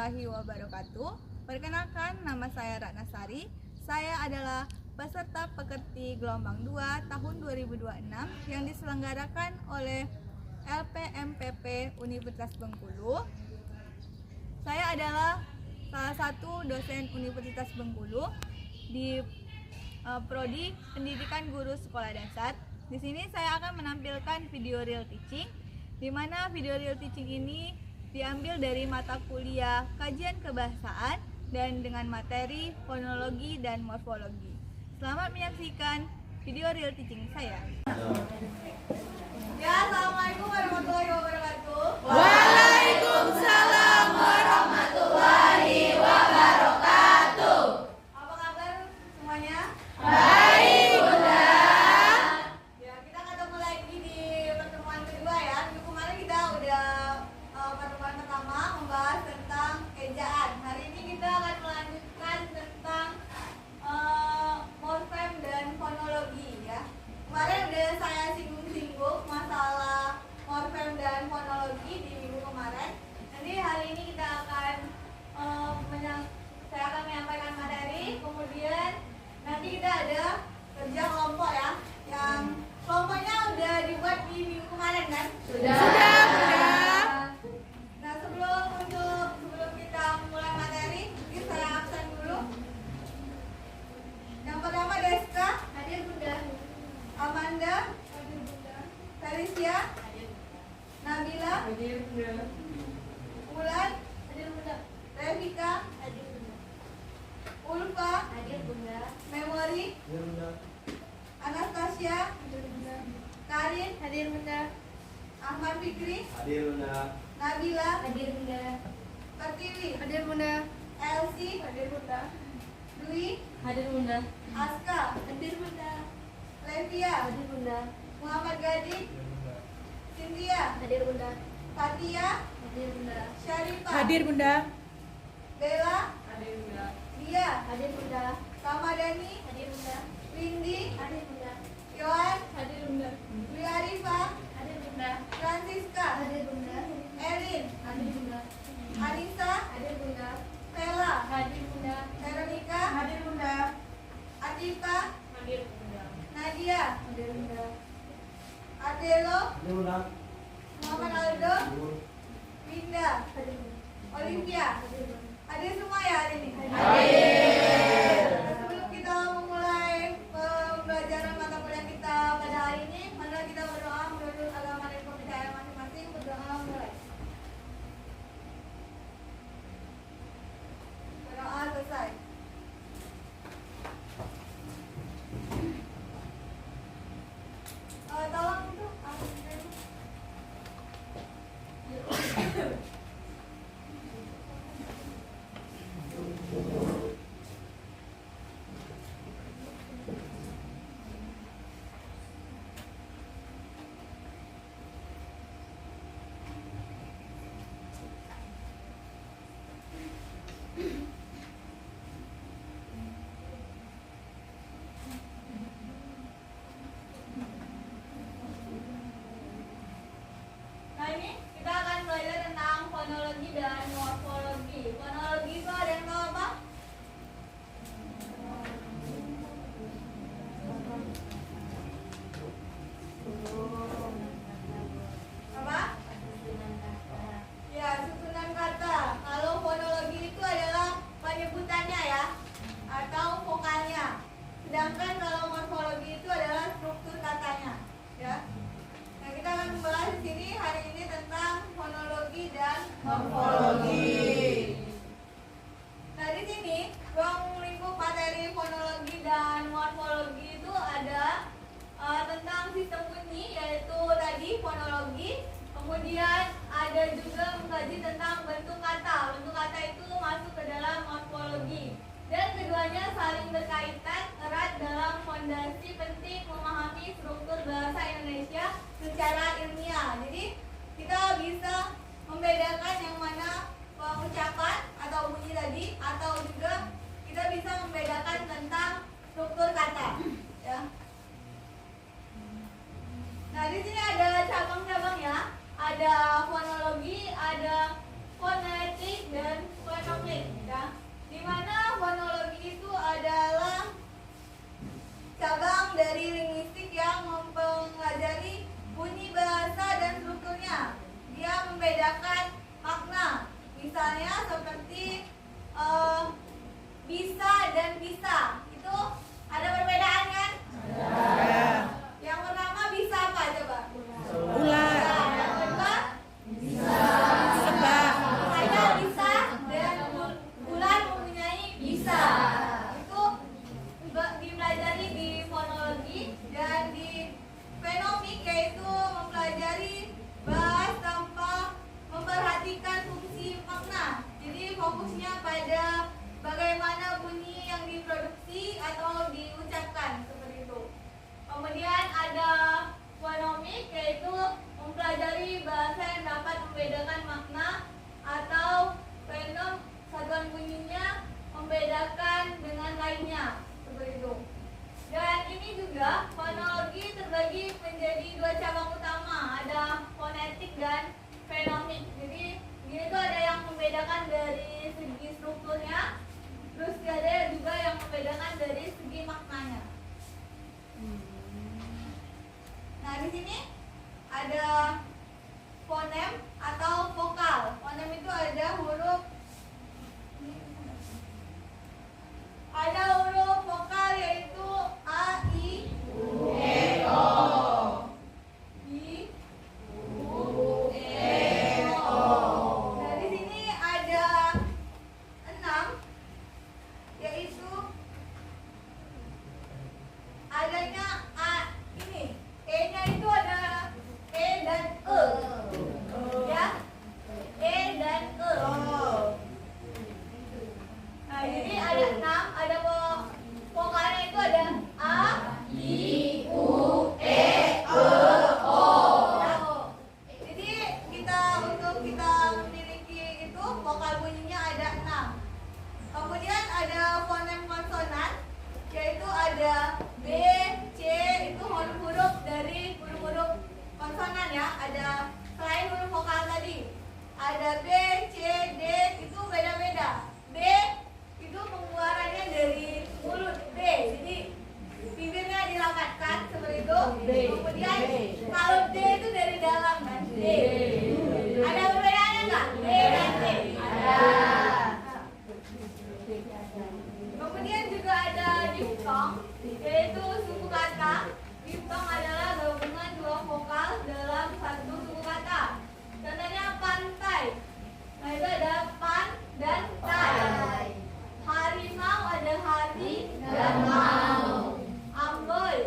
warahmatullahi wabarakatuh. Perkenalkan, nama saya Ratnasari. Saya adalah peserta pekerti gelombang 2 tahun 2026 yang diselenggarakan oleh LPMPP Universitas Bengkulu. Saya adalah salah satu dosen Universitas Bengkulu di Prodi Pendidikan Guru Sekolah Dasar. Di sini saya akan menampilkan video real teaching, di mana video real teaching ini diambil dari mata kuliah kajian kebahasaan dan dengan materi fonologi dan morfologi. Selamat menyaksikan video real teaching saya. Ya, assalamualaikum warahmatullahi wabarakatuh. Waalaikumsalam warahmatullahi wabarakatuh. Apa kabar semuanya? Baik, Bunda. Ya, kita ketemu lagi di pertemuan kedua ya. Minggu kemarin kita udah pertemuan pertama membahas tentang ejaan. Hari ini kita akan melanjutkan tentang morfem dan fonologi ya. Kemarin udah saya singgung-singgung masalah morfem dan fonologi di minggu kemarin. Nanti hari ini kita akan saya akan menyampaikan materi, kemudian nanti kita ada kerja kelompok ya, yang kelompoknya udah dibuat di minggu kemarin kan? Sudah. Nah, sebelum kita mulai materi, mungkin saya absen dulu. Yang pertama Deska, hadir Bunda. Amanda, hadir Bunda. Felicia, hadir. Nabila, hadir Bunda. Ulan, hadir Bunda. Revika, hadir Bunda. Ulfa, hadir Bunda. Memori, hadir Bunda. Anastasia, hadir Bunda. Karin, hadir Bunda. Ahmad Fikri, Hadir Bunda. Nabila, Hadir Bunda. Pertiwi, Hadir Bunda. Elsie, hadir Bunda. Dwi, Hadir Bunda. Aska, Hadir Bunda. Levia, Hadir Bunda. Muhammad Gadi, Cynthia, Hadir Bunda. Fatia, Hadir Bunda. Syarifah, Hadir Bunda. Bella, Hadir Bunda. Dia, Hadir Bunda. Ramadhani, Hadir Bunda. Windy, Hadir Bunda. Yohan, Hadir Bunda. Dwi Arifah, Hadir Bunda. Francisca, Hadir Bunda. Erin, Hadir Bunda. Anissa, Hadir Bunda. Stella, Hadir Bunda. Veronica, Hadir Bunda. Atifa, Hadir Bunda. Nadia, Hadir Bunda. Adelo, Hadir Bunda. Muhammad Aldo, Hadir. Winda, Hadir Bunda. Olimpia. Hadir Bunda. Hadir semua ya hari ini? Hadir. Sebelum kita memulai pembelajaran mata kuliah kita pada hari ini, mari kita berdoa menurut agama dan kepercayaan masing-masing. Berdoa mulai. Berdoa selesai. Tolong untuk Nah, ini kita akan belajar tentang fonologi dan morfologi. Fonologi itu ada yang tahu apa? Apa? Ya, susunan kata. Kalau fonologi itu adalah penyebutannya ya, atau vokalnya. Sedangkan kalau morfologi itu adalah struktur katanya, ya. Nah, kita akan membahas di sini hari ini tentang fonologi dan morfologi. Nah, di sini ruang lingkup materi fonologi dan morfologi itu ada tentang sistem bunyi, yaitu tadi fonologi. Kemudian ada juga mengkaji tentang bentuk kata. Bentuk kata itu masuk ke dalam morfologi. Dan keduanya saling berkaitan erat dalam fondasi penting memahami struktur bahasa Indonesia secara ilmiah. Jadi kita bisa membedakan yang mana pengucapan atau bunyi tadi, atau juga kita bisa membedakan tentang struktur kata. Ya. Nah, di sini ada cabang-cabang ya. Ada fonologi, ada fonetik dan membedakan makna. Misalnya seperti bisa dan bisa. Itu ada perbedaan kan? Ya. Yang pertama bisa apa coba? Ular. Yang kedua Sebab. ada bisa dan bulan mempunyai bisa. Itu dipelajari di fonologi dan di fenomik, yaitu mempelajari bahas tanpa memperhatikan fungsi makna. Jadi fokusnya pada bagaimana bunyi yang diproduksi atau diucapkan seperti itu. Kemudian ada fonomik, yaitu mempelajari bahasa yang dapat membedakan makna atau fenom satuan bunyinya membedakan dengan lainnya seperti itu. Dan ini juga fonologi terbagi menjadi dua cabang utama, ada fonetik dan fenomik. Jadi dia itu ada yang membedakan dari segi strukturnya, terus ada juga yang membedakan dari segi maknanya. Nah, di sini ada fonem atau vokal. Fonem itu ada huruf vokal, yaitu a, i, u, e, o. I, u, e, o. Nah, di sini ada 6, yaitu adanya a ini. E-nya itu ada e dan e. Ya. E dan e. Nah, jadi ada 6, ada vokalnya itu ada a, i, u, e, o. Ya. Jadi untuk kita memiliki itu vokal bunyinya ada 6. Kemudian ada fonem konsonan, yaitu ada B, C, itu huruf-huruf dari huruf-huruf konsonan ya. Ada selain huruf vokal tadi, ada B, C, D, itu beda-beda. B itu pengeluarannya dari mulut B, jadi bibirnya dirapatkan seperti itu. Kemudian kalau D itu dari dalam kan, D. Ada perbedaannya nggak? B dan D. Ada. Kemudian juga ada diftong, yaitu suku kata. Diftong adalah gabungan dua vokal dalam satu suku kata. Contohnya pantai. Nah, itu ada pan dan tai. Harimau ada hari dan mau. Amboy.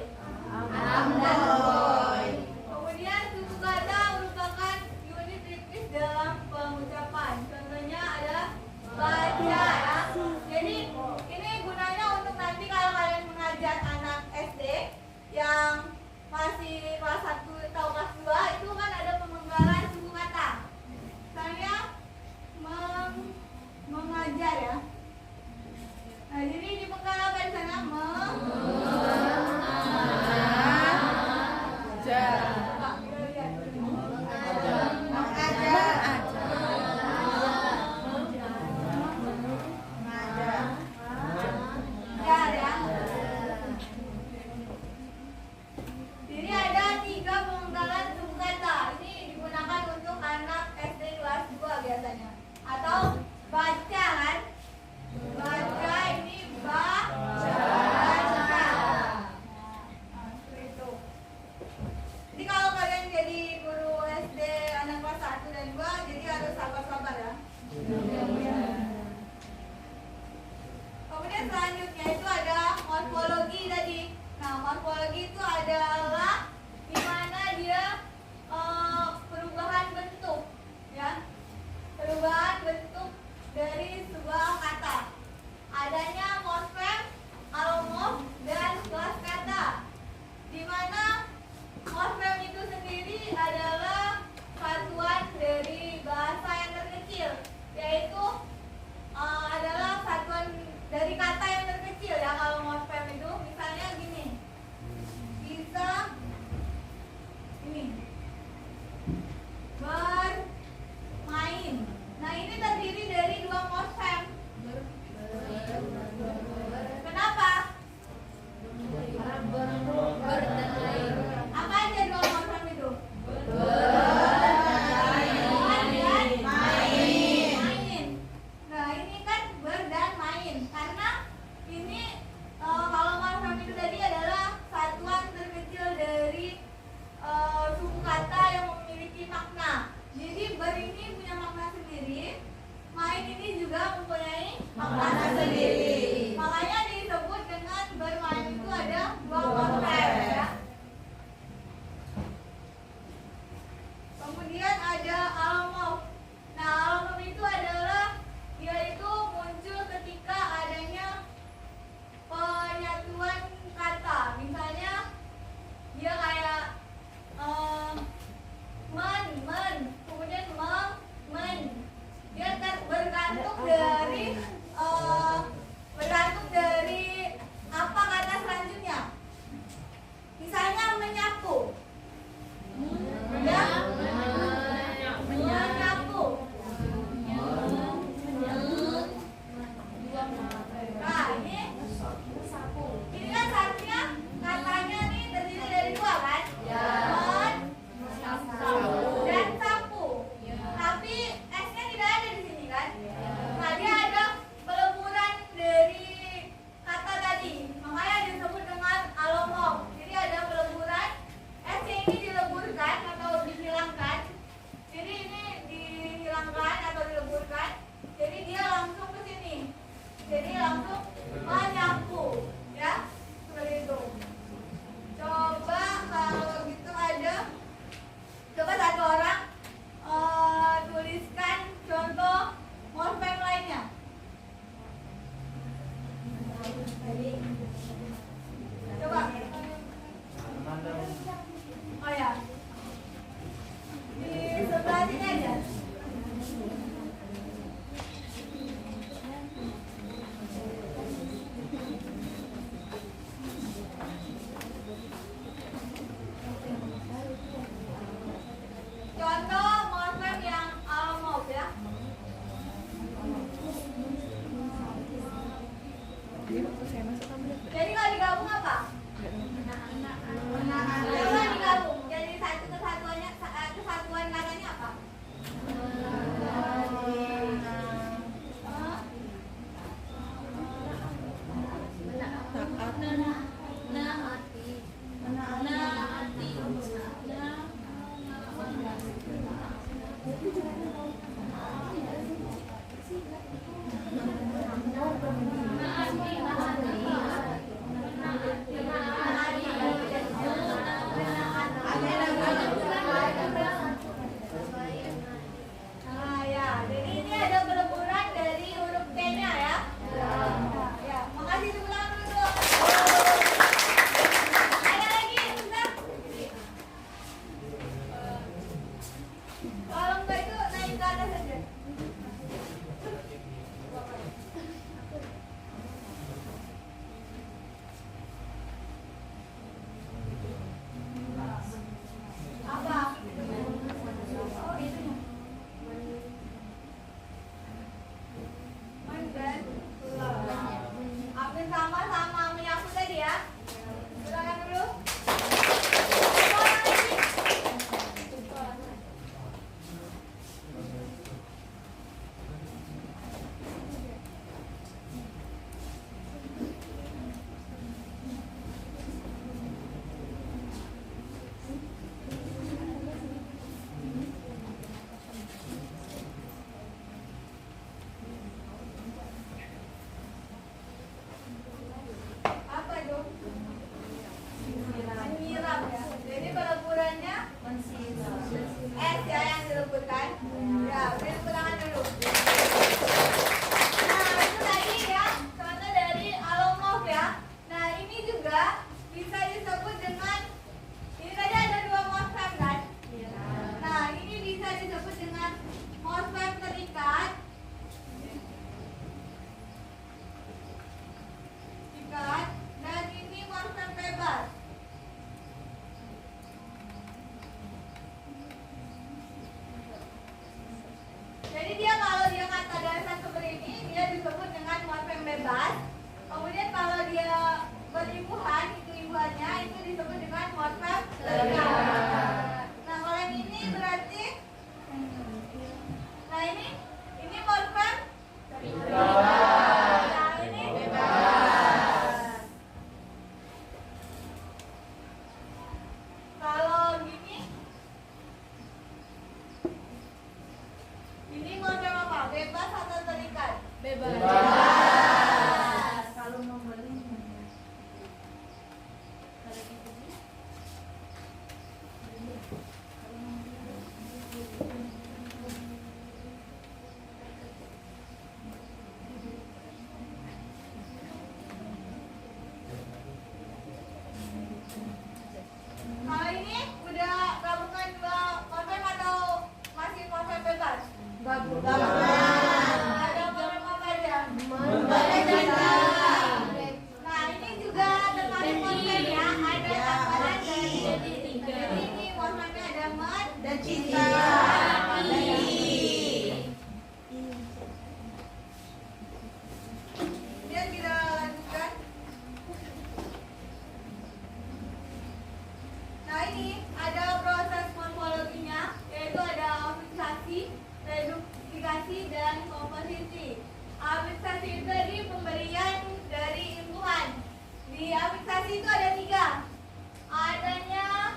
Amboy. Kemudian suku kata merupakan unit tipis dalam pengucapan. Contohnya ada baca ya. Jadi ini gunanya untuk nanti kalau kalian mengajar anak SD yang masih kelas 1 atau kelas 2, itu kan ada pemenggalan suku kata. Saya mengajar ya. Nah, jadi di penggal apa di sana? Coba kita lihat. Jadi ada 3 morfem terikat. Nah, kalau yang ini berarti, nah ini morfem terikat. Nah, ini bebas. Kalau ini morfem apa? Bebas atau terikat? Bebas. Kalau membeli kalau ini udah gabungan dua morfem atau masih morfem bebas? Gabungan. Ada morfem apa aja? Nah, ini juga termasuk morfem ya. Ada tambahan dari jadi ini morfemnya ada men dan cinta. Kemudian kita lanjutkan. Nah, ini ada proses morfologinya, yaitu ada afiksasi, reduplikasi, dan komposisi. Afiksasi itu tadi pemberian dari imbuhan. Di afiksasi itu ada 3. Adanya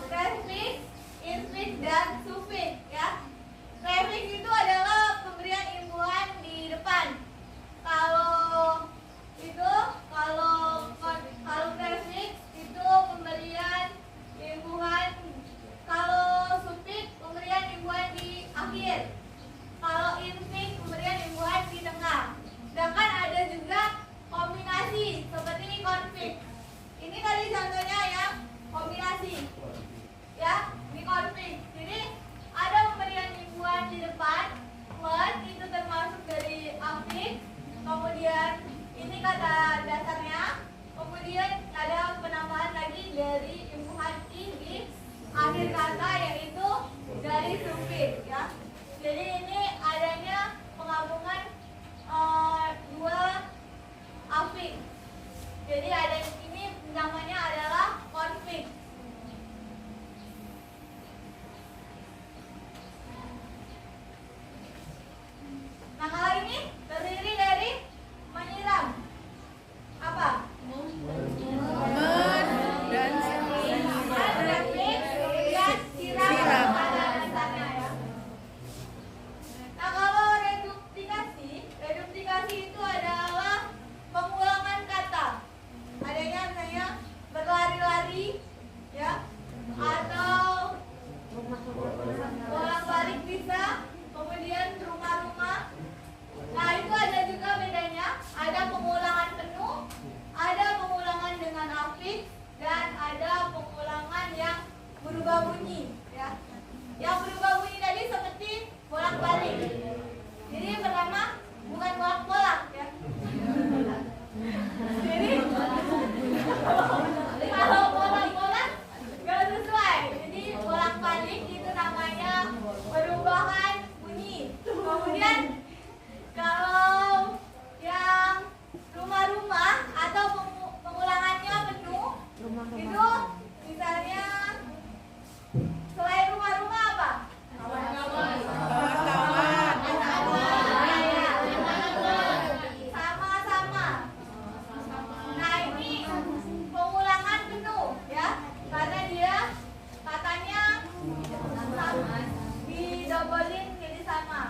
prefix, infix, dan sufix ya. Prefix itu adalah pemberian imbuhan di depan. Kalau prefix itu pemberian imbuhan, kalau sufix pemberian imbuhan di akhir, kalau infix pemberian imbuhan di tengah. Sedangkan ada juga kombinasi seperti ini konflik. Ini tadi contohnya yang kombinasi ya, ini konflik. Jadi ada pemberian imbuhan di depan, men itu termasuk dari afix. Kemudian ini kata dasarnya. Kemudian ada penambahan lagi dari imbuhan i di akhir kata, yaitu dari sufix ya. Jadi ini adanya penggabungan dua afix. Jadi ada ini namanya adalah konflik. Nah, kalau ini terdiri dari menyiram. Apa? dan Prefix, kemudian siram. Pada dasarnya ya. Nah, kalau reduplikasi itu adalah pengulangan kata. Adanya misalnya berlari-lari ya, atau bolak-balik bisa, kemudian rumah-rumah. Nah, itu ada juga bedanya. Ada pengulangan penuh, ada pengulangan dengan afiks, dan ada pengulangan yang berubah bunyi ya. Yang berubah bunyi tadi seperti bolak-balik. Jadi pertama bukan bolak-bolak ya. Jadi kalau bolak-bolak gak sesuai. Jadi bolak-balik itu namanya perubahan bunyi. Kemudian kalau yang rumah-rumah atau pengulangannya penuh, itu misalnya selain rumah-rumah apa? kawan-kawan. Sama-sama. Nah, ini pengulangan penuh ya, karena dia katanya didobolin jadi sama.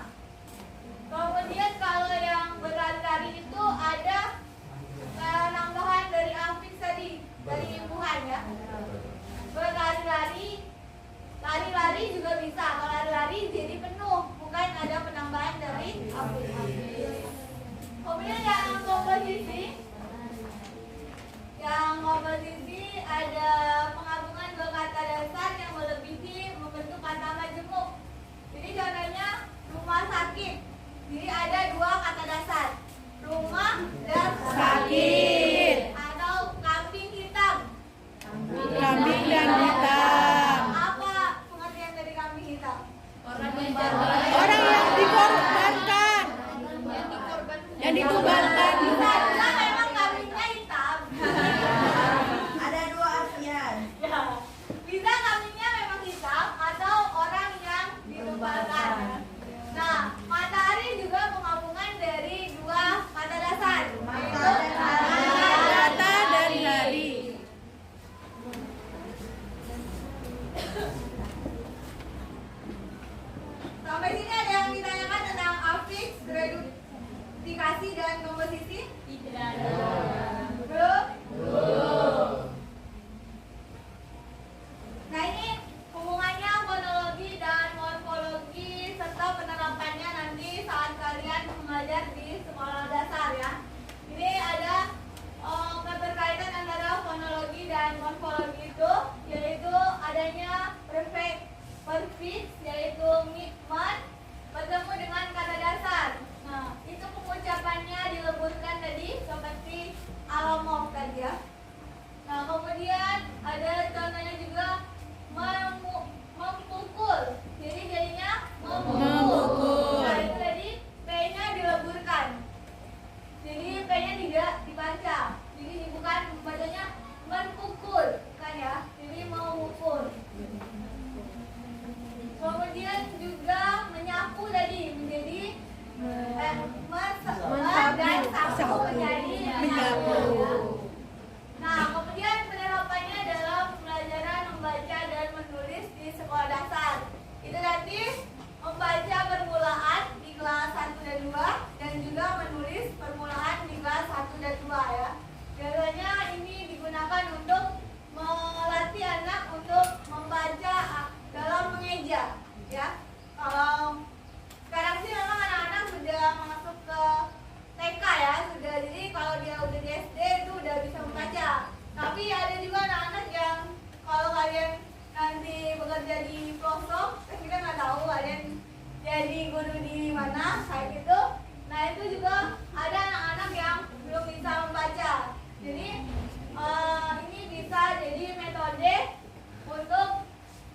Kemudian kalau yang berlari-lari itu ada penambahan dari afiks tadi, dari imbuhan ya. Berlari-lari, lari-lari juga bisa. Kalau lari-lari jadi penuh, bukan ada penambahan dari afiks. Kemudian yang komposisi. Yang komposisi ada penggabungan dua kata dasar yang melebihi membentuk kata majemuk. Jadi contohnya rumah sakit. Jadi ada dua kata dasar, rumah dan Sakit. atau kambing hitam. kerja di pelosok, kan kita nggak tahu ada yang jadi guru di mana kayak gitu. Nah itu juga ada anak-anak yang belum bisa membaca. Jadi ini bisa jadi metode untuk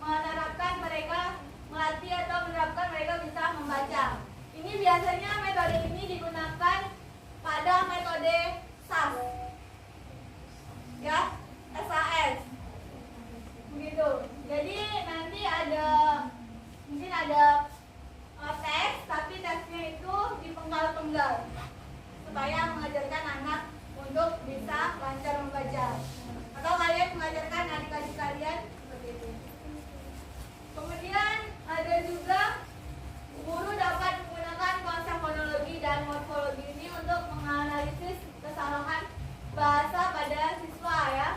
menerapkan mereka, melatih atau menerapkan mereka bisa membaca. Ini biasanya metode ini digunakan pada metode SAS, ya, SAS, begitu. Jadi nanti mungkin ada teks, tapi teksnya itu dipenggal-penggal supaya mengajarkan anak untuk bisa lancar membaca. Atau kalian mengajarkan adik-adik kalian seperti itu. Kemudian ada juga guru dapat menggunakan konsep fonologi dan morfologi ini untuk menganalisis kesalahan bahasa pada siswa, ya,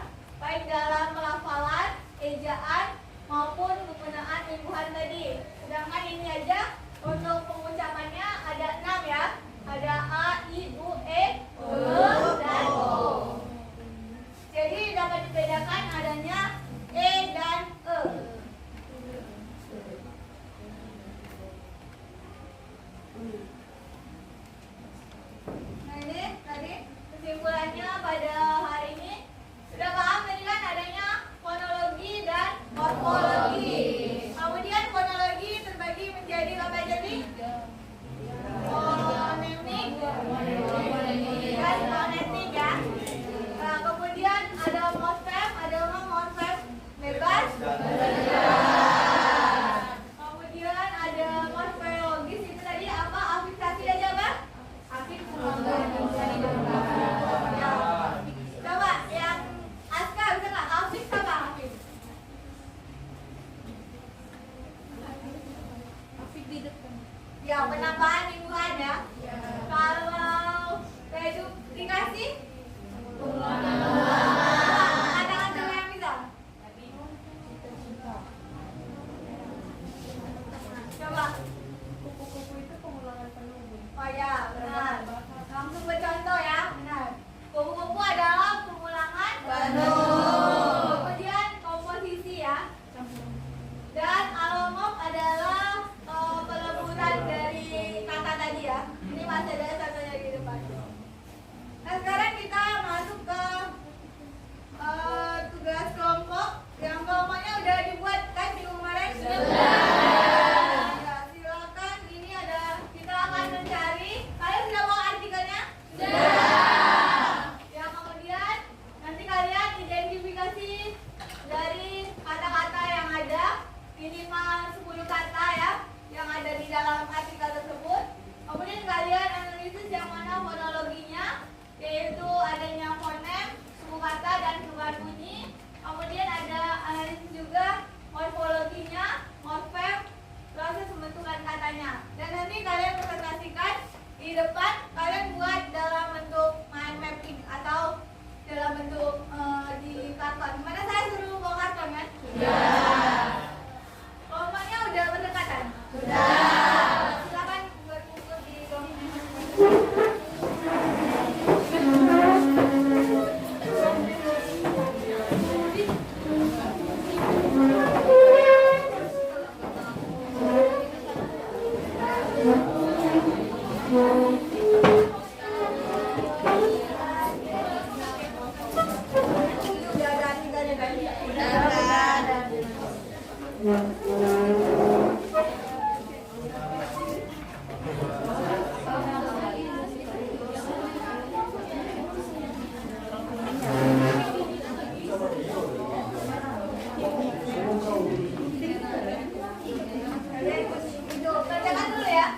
baik dalam pelafalan, ejaan maupun penggunaan imbuhan tadi. Sedangkan ini aja untuk pengucapannya ada 6, ya. Ada A, I, U, E, dan O. Jadi dapat dibedakan adanya E dan E. Nah ini tadi kesimpulannya pada hari ini. Sudah paham tadi kan adanya fonologi dan morfologi. Kemudian fonologi terbagi menjadi apa aja nih? Fonemik dan fonetik, ya. Nah, kemudian ada morfem, ada morfem bebas. Kemudian ada morfologis, itu tadi apa? Afiksasi aja, Bang? Ya. Coba yang Aska bisa nggak? Afiks apa? Afiks? Ya, penambahan imbuhan, ya. Kalau reduplikasi? Katakan coba yang bisa. Coba. Kupu-kupu itu pengulangan penuh. Oh ya, benar. Langsung bercontoh, ya. Benar. Kupu-kupu adalah pengulangan penuh. Kemudian komposisi, ya. Dan alomorf adalah peleburan dari kata tadi, ya. Ini masih ada satunya di depan. Nah sekarang kita masuk ke tugas kelompok. Yang kelompoknya udah dibuat kan di kemarin? Ya, silakan. Ini ada, kita akan mencari. Kalian sudah mau artikelnya? Ya, kemudian nanti kalian identifikasi dari kata-kata yang ada, minimal 10 kata, ya, yang ada di dalam artikel tersebut. Kemudian kalian analisis yang mana fonologinya, yaitu adanya fonem, suku kata, dan perubahan bunyi. Kemudian ada analisis juga morfologinya, morfem, proses pembentukan katanya. Dan nanti kalian presentasikan di depan, kalian buat dalam bentuk mind mapping atau dalam bentuk di karton. Gimana, saya suruh bawa karton, kan? Kelompoknya udah berdekatan? Silakan buat buku di udah ada artikelnya tadi? Itu kerjakan dulu, ya.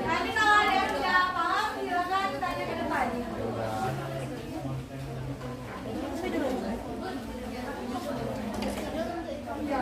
Nanti kalau ada yang tidak paham, silakan tanya ke depan. Ya.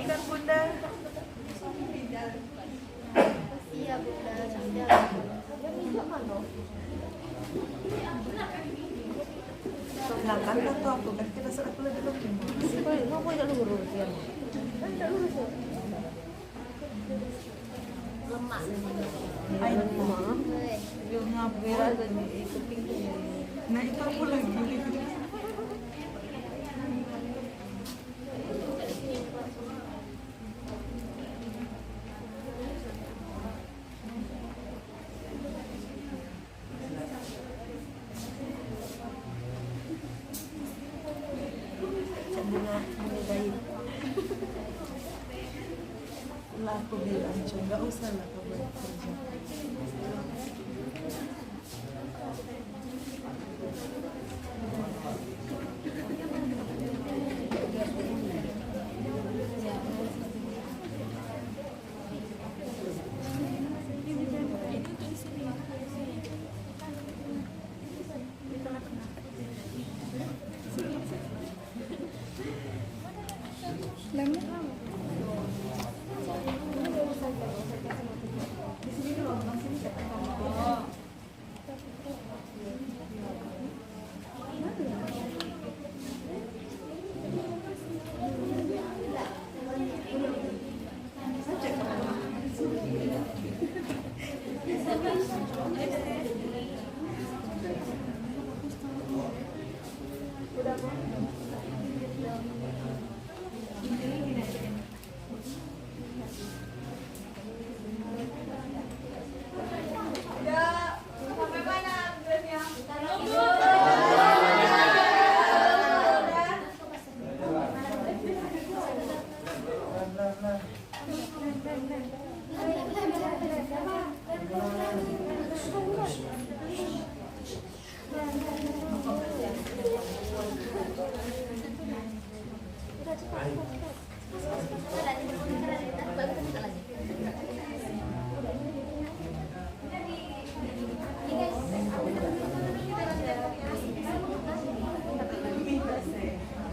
kan Bunda? Iya Bunda, sudah. Yang hijau mana? Nah kan tuh aku kan kita sudah kuliah dulu. Mau tidak lurus ya? Tidak lurus ya? Lemak. Ayo Lemak. yung ngapir aja nih itu tinggi. Nah itu aku lagi. Lah aku bilang, nggak usah lah kau bekerja. Udah sampai mana gelasnya?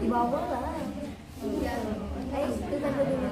Di bawah lah. Ayo kita dulu.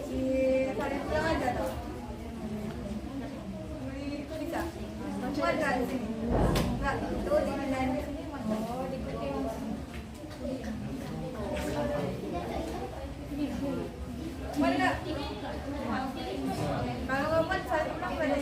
Ditarik pulang aja tuh. Itu bisa. Buat nggak di sini? Nggak, itu dipindahin ke sini. Oh, diikutin. Buat nggak? Kalau nggak buat, saya pulang pada.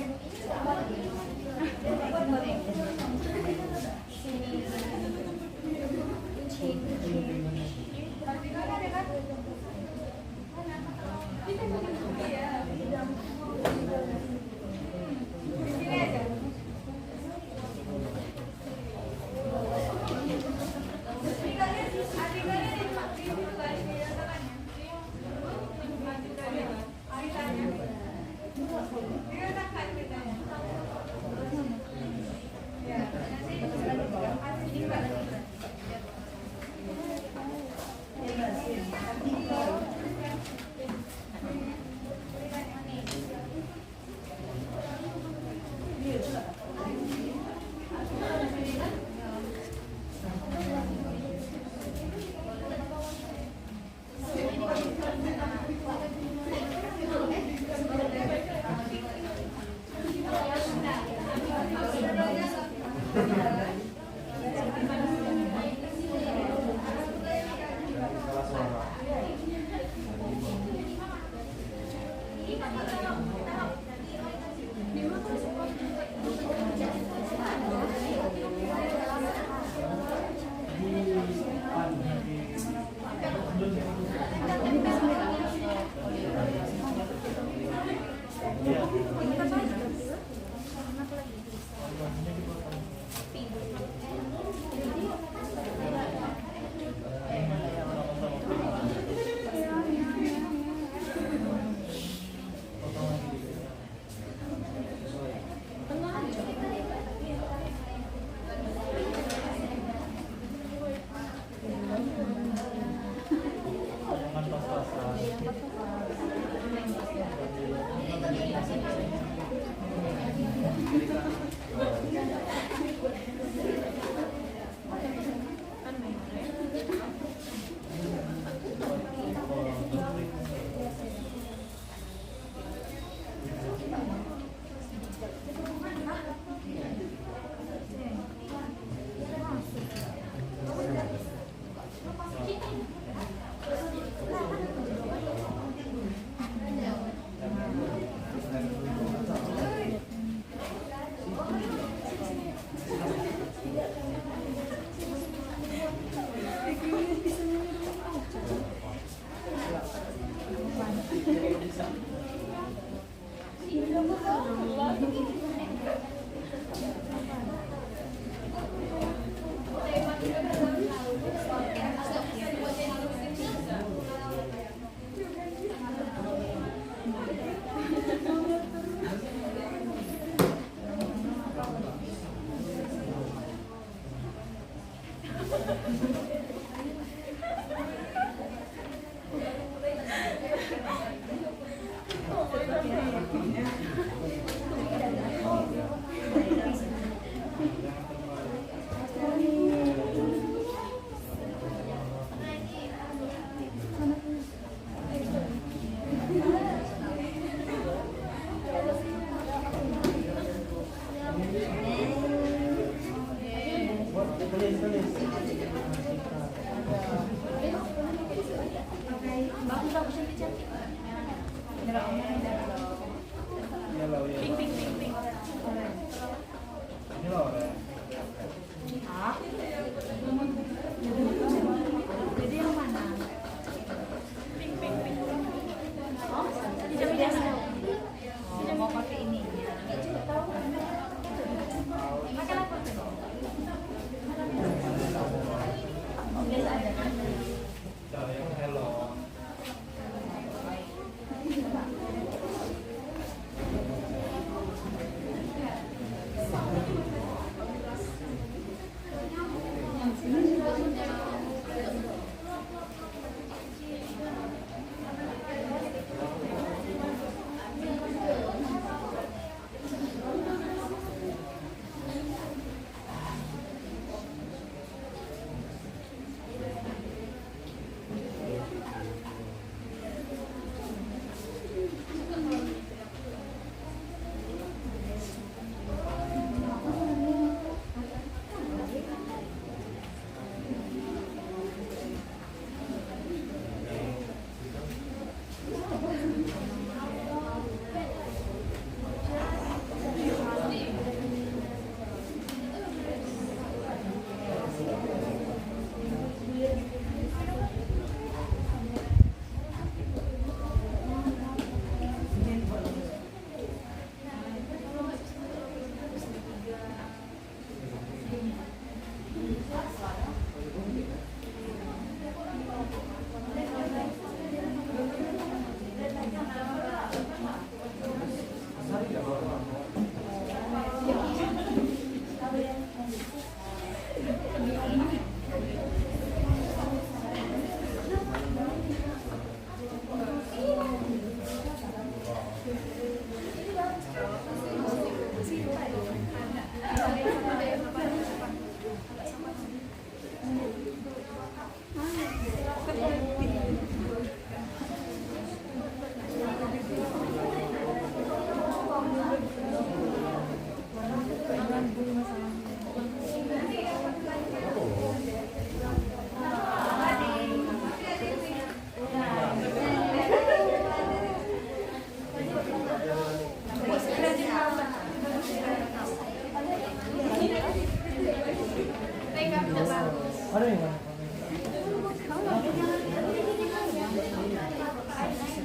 Ada yang mana?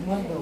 Mantap.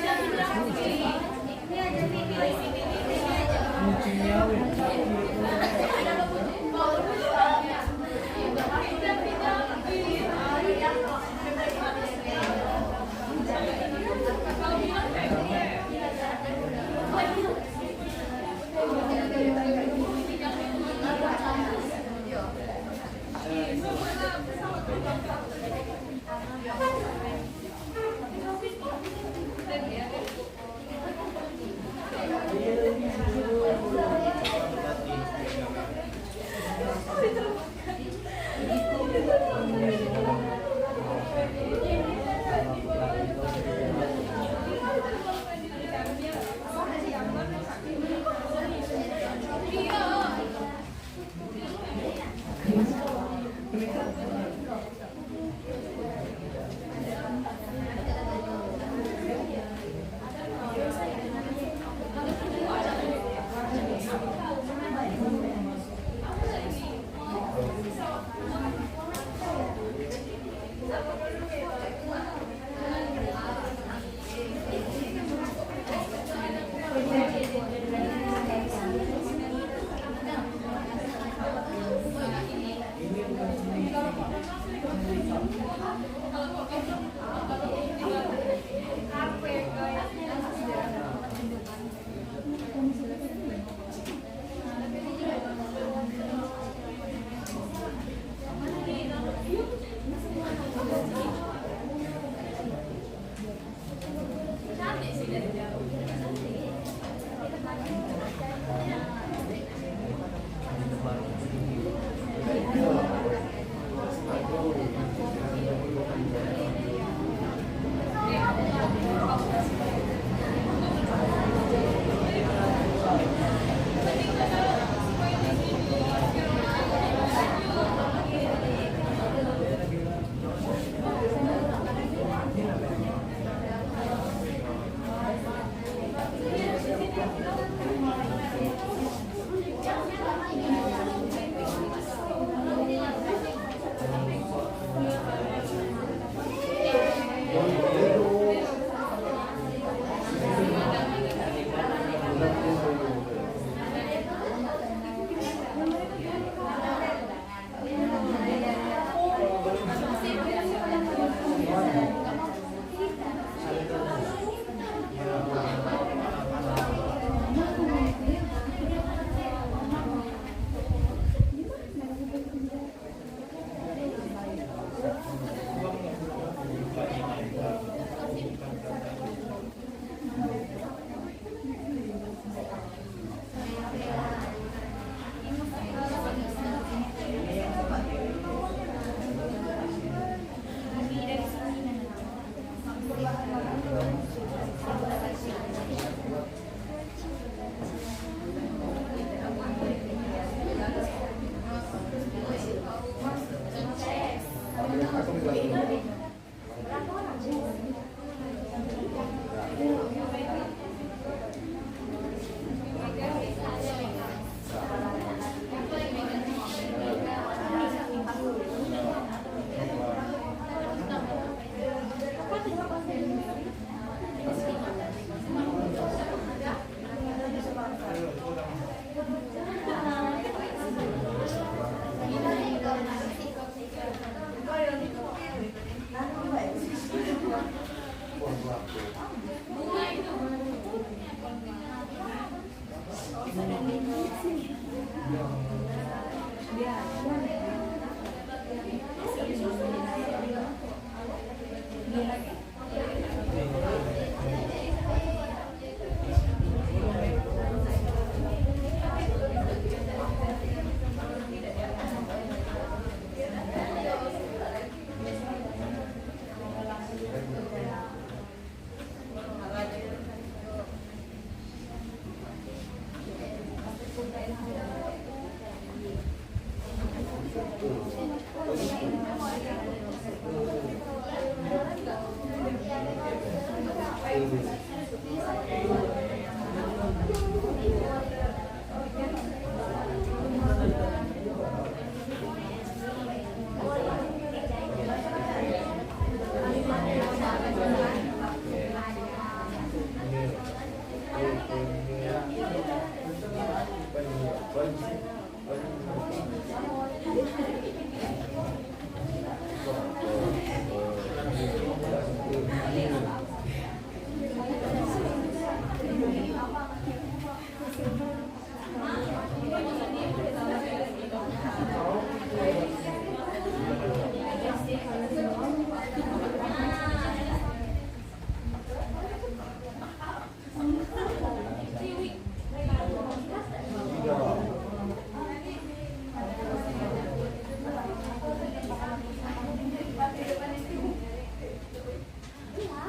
Jangan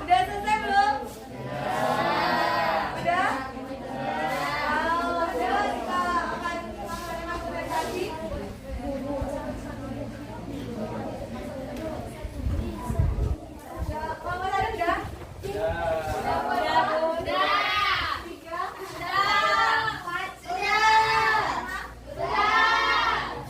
Udah selesai belum? Udah? Kalau udah kita akan melakukan argumentasi. Kalau ada udah?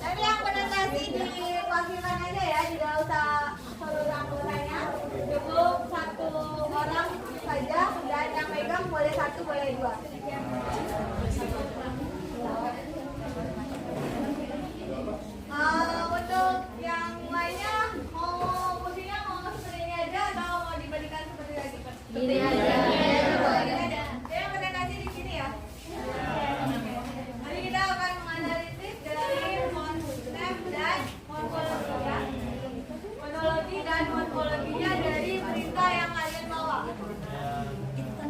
Nanti yang presentasi diwakilkan aja ya, tidak usah seluruh anggotanya. Cukup satu orang saja dan yang megang boleh satu boleh dua. Untuk yang lainnya mau kursinya mau seperti ini aja atau mau diberikan seperti tadi? Ini aja. Yang presentasi di sini ya. Nanti kita akan menganalisis dari konsep dan morfologi ya. Monologi dan morfologinya dari berita yang kalian bawa.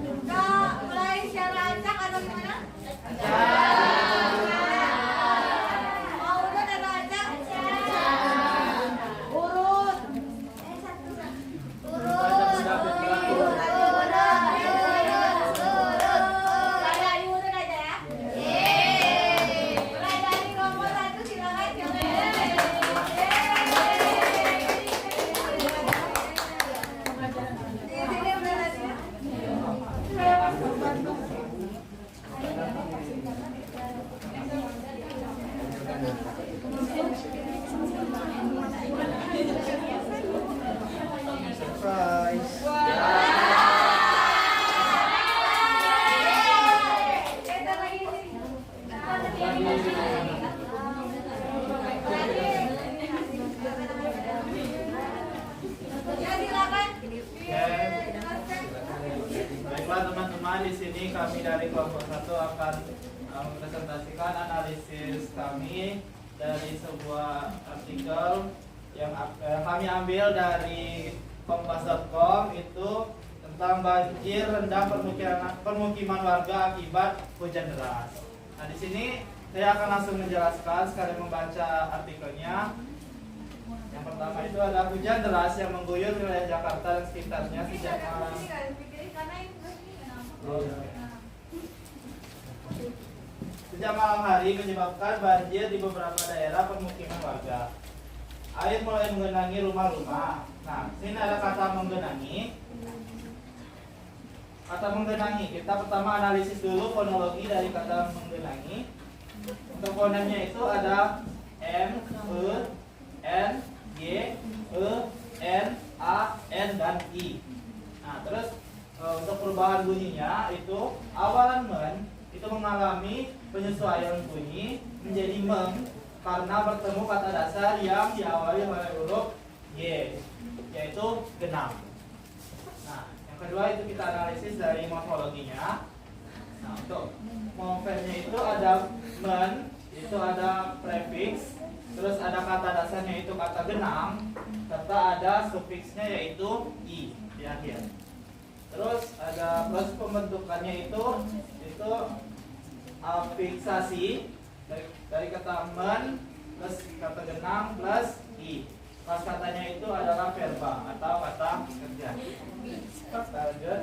Kita mulai secara acak atau gimana? Mau urut atau acak? Urut. Saya diurut aja ya. Mulai dari kelompok 1 silakan di sini udah tadi ya. Kita lagi di sini. Ya silakan. Baiklah teman-teman, di sini kami dari kelompok 1 akan mempresentasikan analisis kami dari sebuah artikel yang kami ambil dari kompas.com, itu tentang banjir rendam permukiman warga akibat hujan deras. Nah, di sini saya akan langsung menjelaskan sekali membaca artikelnya. Yang pertama itu ada hujan deras yang mengguyur wilayah Jakarta dan sekitarnya Ini sejak nggak ada malam. sini, nggak dipikirin karena ini kenapa? Oh, iya. Nah. Sejak malam hari menyebabkan banjir di beberapa daerah permukiman warga. Air mulai menggenangi rumah-rumah. Nah, sini ada kata menggenangi. Kata menggenangi, kita pertama analisis dulu fonologi dari kata menggenangi. Untuk fonemnya itu ada M, E, N, G, E, N, A, N, dan I. Nah, terus untuk perubahan bunyinya itu awalan men itu mengalami penyesuaian bunyi menjadi meng karena bertemu kata dasar yang diawali oleh huruf Y, yaitu genang. Nah, yang kedua itu kita analisis dari morfologinya. Nah, untuk morfemnya itu ada men, itu ada prefix, terus ada kata dasarnya itu kata genang, serta ada sufiksnya yaitu I di akhir. Terus ada proses pembentukannya itu afiksasi dari kata men plus kata genang plus I. Pas katanya itu adalah verba atau kata kerja. Lanjut.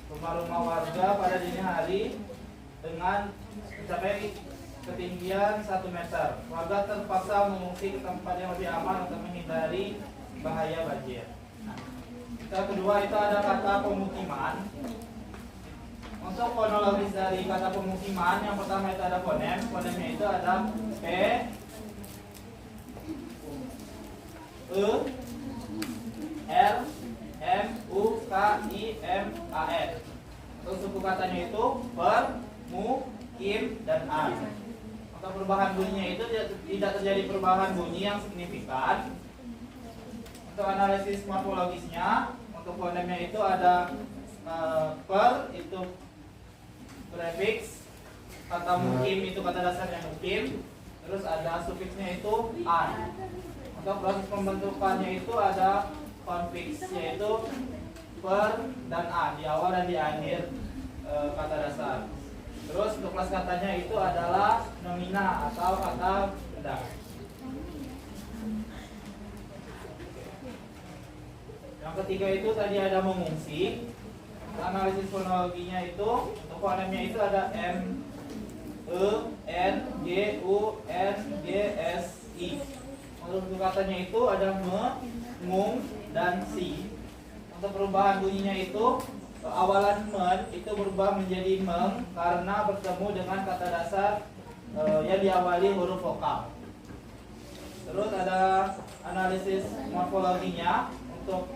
Rumah-rumah warga pada dini hari dengan mencapai ketinggian 1 meter. Warga terpaksa mengungsi ke tempat yang lebih aman untuk menghindari bahaya banjir. Nah, yang kedua itu ada kata pemukiman. Untuk fonologis dari kata pemukiman, yang pertama itu ada fonem. Fonemnya itu ada P, E, R, M, U, K, I, M, A, N. Untuk suku katanya itu per, mu, kim, dan an. Untuk perubahan bunyinya itu tidak terjadi perubahan bunyi yang signifikan. Untuk analisis morfologisnya, untuk fonemnya itu ada per itu prefix, kata mukim itu kata dasarnya mukim, terus ada sufiksnya itu an. Untuk proses pembentukannya itu ada konfiks yaitu per dan an di awal dan di akhir kata dasar. Terus untuk kelas katanya itu adalah nomina atau kata benda. Yang ketiga itu tadi ada mengungsi. Analisis fonologinya itu untuk fonemnya itu ada M, E, N, G, U, N, G, S, I. Untuk katanya itu ada me, ngung, dan si. Untuk perubahan bunyinya itu awalan men itu berubah menjadi meng karena bertemu dengan kata dasar yang diawali huruf vokal. Terus ada analisis morfologinya. Untuk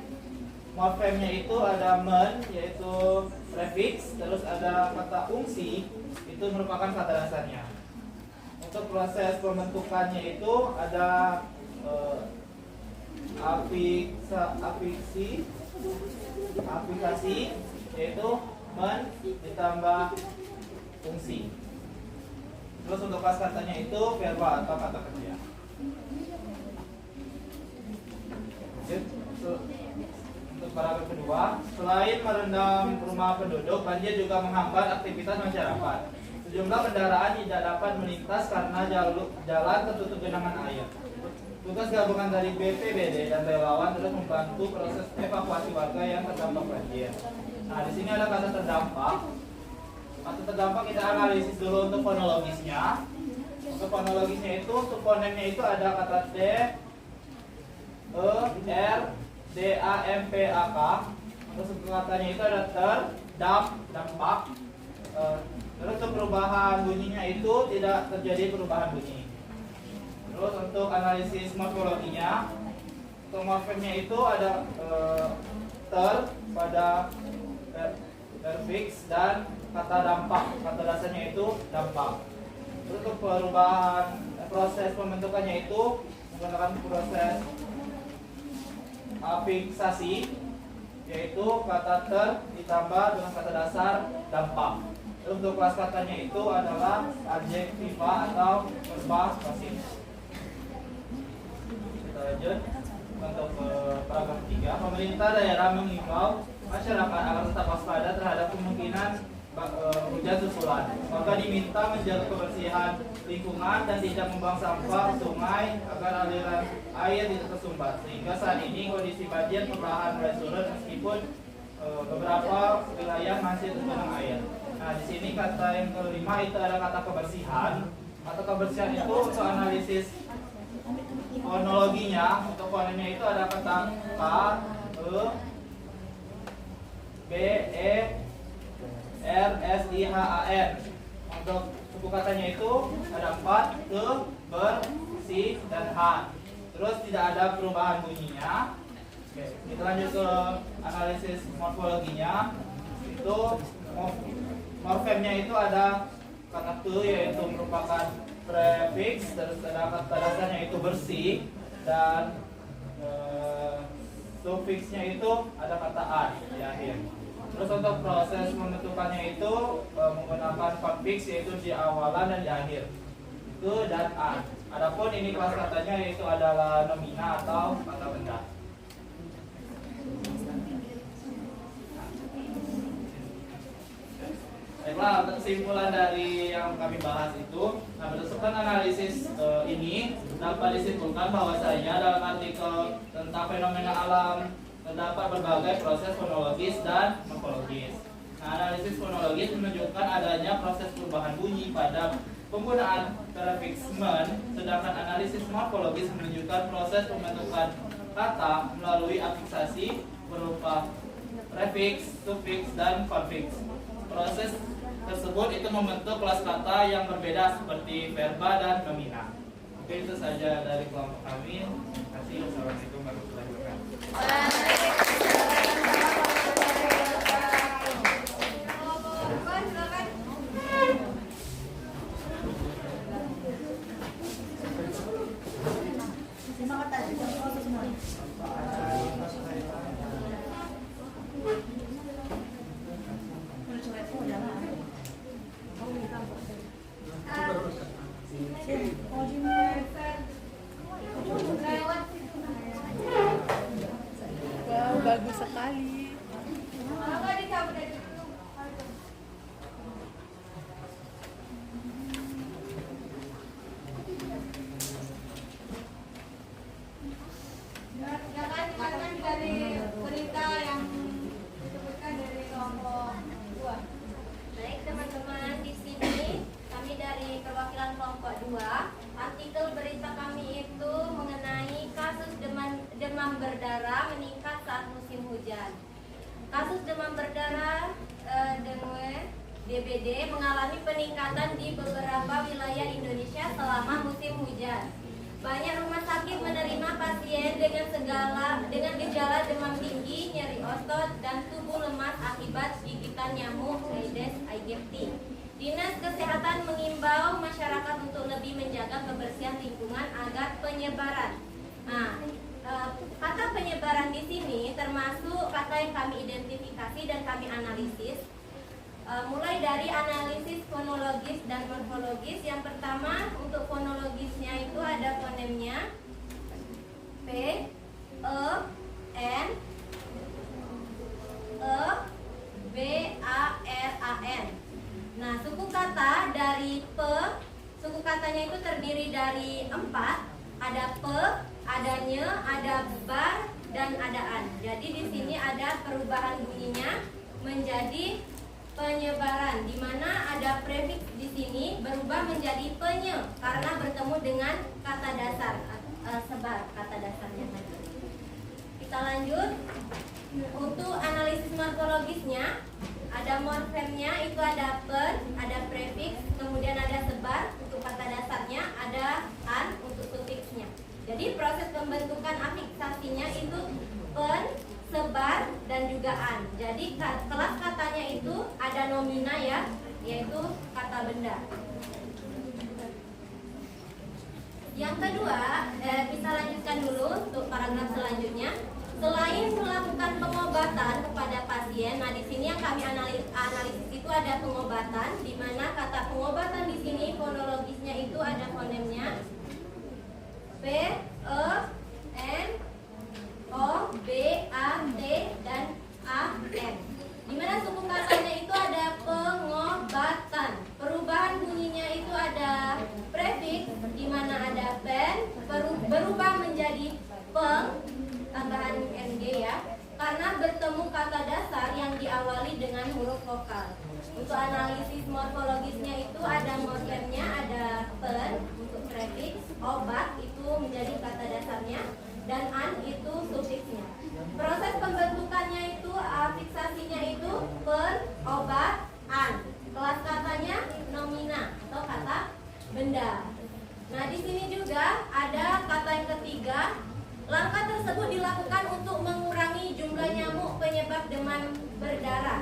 morfemnya itu ada men yaitu prefix, terus ada kata ungsi itu merupakan kata dasarnya. Untuk proses pembentukannya itu ada aplikasi yaitu men ditambah fungsi. Terus untuk pas katanya itu verba atau kata kerja. Untuk paragraf kedua, selain merendam rumah penduduk, banjir juga menghambat aktivitas masyarakat. Sejumlah kendaraan tidak dapat melintas karena jalan tertutup genangan air. Tugas gabungan dari BPBD dan relawan terus membantu proses evakuasi warga yang terdampak banjir. Nah, di sini ada kata terdampak. Kata terdampak kita analisis dulu untuk fonologisnya. Untuk fonologisnya itu, untuk fonemnya itu ada kata T, E, R, D, A, M, P, A, K. Terus untuk katanya itu ada dampak. Terus untuk perubahan bunyinya itu tidak terjadi perubahan bunyi. Terus untuk analisis morfologinya, untuk morfemnya itu ada pada prefix dan kata dampak. Kata dasarnya itu dampak. Terus untuk perubahan proses pembentukannya itu menggunakan proses afiksasi, yaitu kata ter ditambah dengan kata dasar dampak. Terus untuk kelas katanya itu adalah adjektiva atau verba pasif. Kita lanjut untuk paragraf 3. Pemerintah daerah mengimbau masyarakat agar tetap waspada terhadap kemungkinan hujan susulan. Maka diminta menjaga kebersihan lingkungan dan tidak membuang sampah sungai agar aliran air tidak tersumbat. Sehingga saat ini kondisi banjir perlahan mulai surut meskipun beberapa wilayah masih tergenang air. Nah, di sini kata yang kelima itu ada kata kebersihan. Kata kebersihan itu untuk analisis fonologinya, untuk fonemnya itu ada kata K, E, B, E, R, S, I, H, A, N. Untuk suku katanya itu ada 4, ke, ber, si, dan H. Terus tidak ada perubahan bunyinya. Oke, kita lanjut ke analisis morfologinya. Itu morfemnya itu ada kata ke, yaitu merupakan prefix, terus ada kata dasarnya itu bersih, dan sufiksnya itu ada kata an di akhir. Terus untuk proses membentukannya itu menggunakan konfiks, yaitu di awalan dan di akhir. Itu dan an. Adapun ini kelas katanya yaitu adalah nomina atau kata benda. Baiklah, kesimpulan dari yang kami bahas itu, nah berdasarkan analisis ini dapat disimpulkan bahwasanya dalam artikel tentang fenomena alam terdapat berbagai proses fonologis dan morfologis. Nah, analisis fonologis menunjukkan adanya proses perubahan bunyi pada penggunaan prefixment, sedangkan analisis morfologis menunjukkan proses pembentukan kata melalui afiksasi berupa prefix, sufiks, dan konfiks. Proses tersebut itu membentuk kelas kata yang berbeda seperti verba dan nomina. Oke, itu saja dari kelompok kami. Terima kasih. Assalamualaikum warahmatullahi wabarakatuh. Wow, bagus sekali. Silakan dari berita yang disebutkan dari kelompok 2. Baik teman-teman, di sini kami dari perwakilan kelompok 2. Artikel berita kami itu mengenai kasus demam berdarah meningkat saat musim hujan. Kasus demam berdarah DBD mengalami peningkatan di beberapa wilayah Indonesia selama musim hujan. Banyak rumah sakit menerima pasien dengan gejala demam tinggi, nyeri otot, dan tubuh lemas akibat gigitan nyamuk Aedes aegypti. Dinas Kesehatan mengimbau masyarakat untuk lebih menjaga kebersihan lingkungan agar penyebaran. Nah, kata penyebaran di sini termasuk kata yang kami identifikasi dan kami analisis. Mulai dari analisis fonologis dan morfologis. Yang pertama, untuk fonologisnya itu ada fonemnya P, E, N, E, B, A, R, A, N. Nah, suku kata dari P, suku katanya itu terdiri dari 4. Ada P, ada nye, ada bar, dan ada an. Jadi di sini ada perubahan bunyinya menjadi penyebaran, di mana ada prefix di sini berubah menjadi penye karena bertemu dengan kata dasar sebar kata dasarnya tadi. Kita lanjut. Untuk analisis morfologisnya, ada morfemnya itu ada pen, ada prefix, kemudian ada sebar untuk kata dasarnya, ada an untuk sufiksnya. Jadi proses pembentukan afiksasinya itu pen, sebar, dan juga an. Jadi kelas katanya itu ada nomina ya, yaitu kata benda. Yang kedua, kita lanjutkan dulu untuk paragraf selanjutnya. Selain melakukan pengobatan kepada pasien, nah di sini yang kami analisis itu ada pengobatan, di mana kata pengobatan di sini fonologisnya itu ada fonemnya P, E, N, O, B, A, T, dan A, N. Di mana suku katanya itu ada pengobatan. kata dasar yang diawali dengan huruf vokal. Untuk analisis morfologisnya itu ada morfemnya, ada pen untuk prefiks, obat itu menjadi kata dasarnya, dan an itu sufiksnya. Proses pembentukannya itu fiksasinya itu pen, obat, an. Kelas katanya nomina atau kata benda. Nah, di sini juga ada kata yang ketiga. Langkah tersebut dilakukan untuk mengurangi jumlah nyamuk penyebab demam berdarah.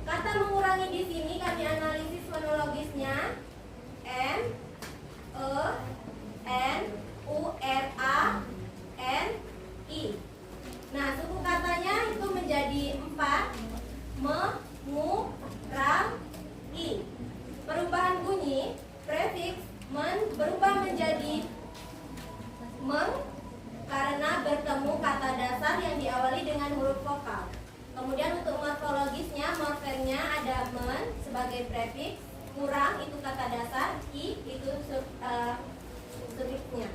Kata mengurangi di sini kami analisis fonologisnya M, E, N, U, R, A, N, I. Nah, suku katanya itu menjadi 4, me, ngu, ram, i. Perubahan bunyi prefiks men berubah menjadi meng karena bertemu kata dasar yang diawali dengan huruf vokal. Kemudian untuk morfologisnya, morfemnya ada men sebagai prefiks, kurang itu kata dasar, i itu sufiksnya.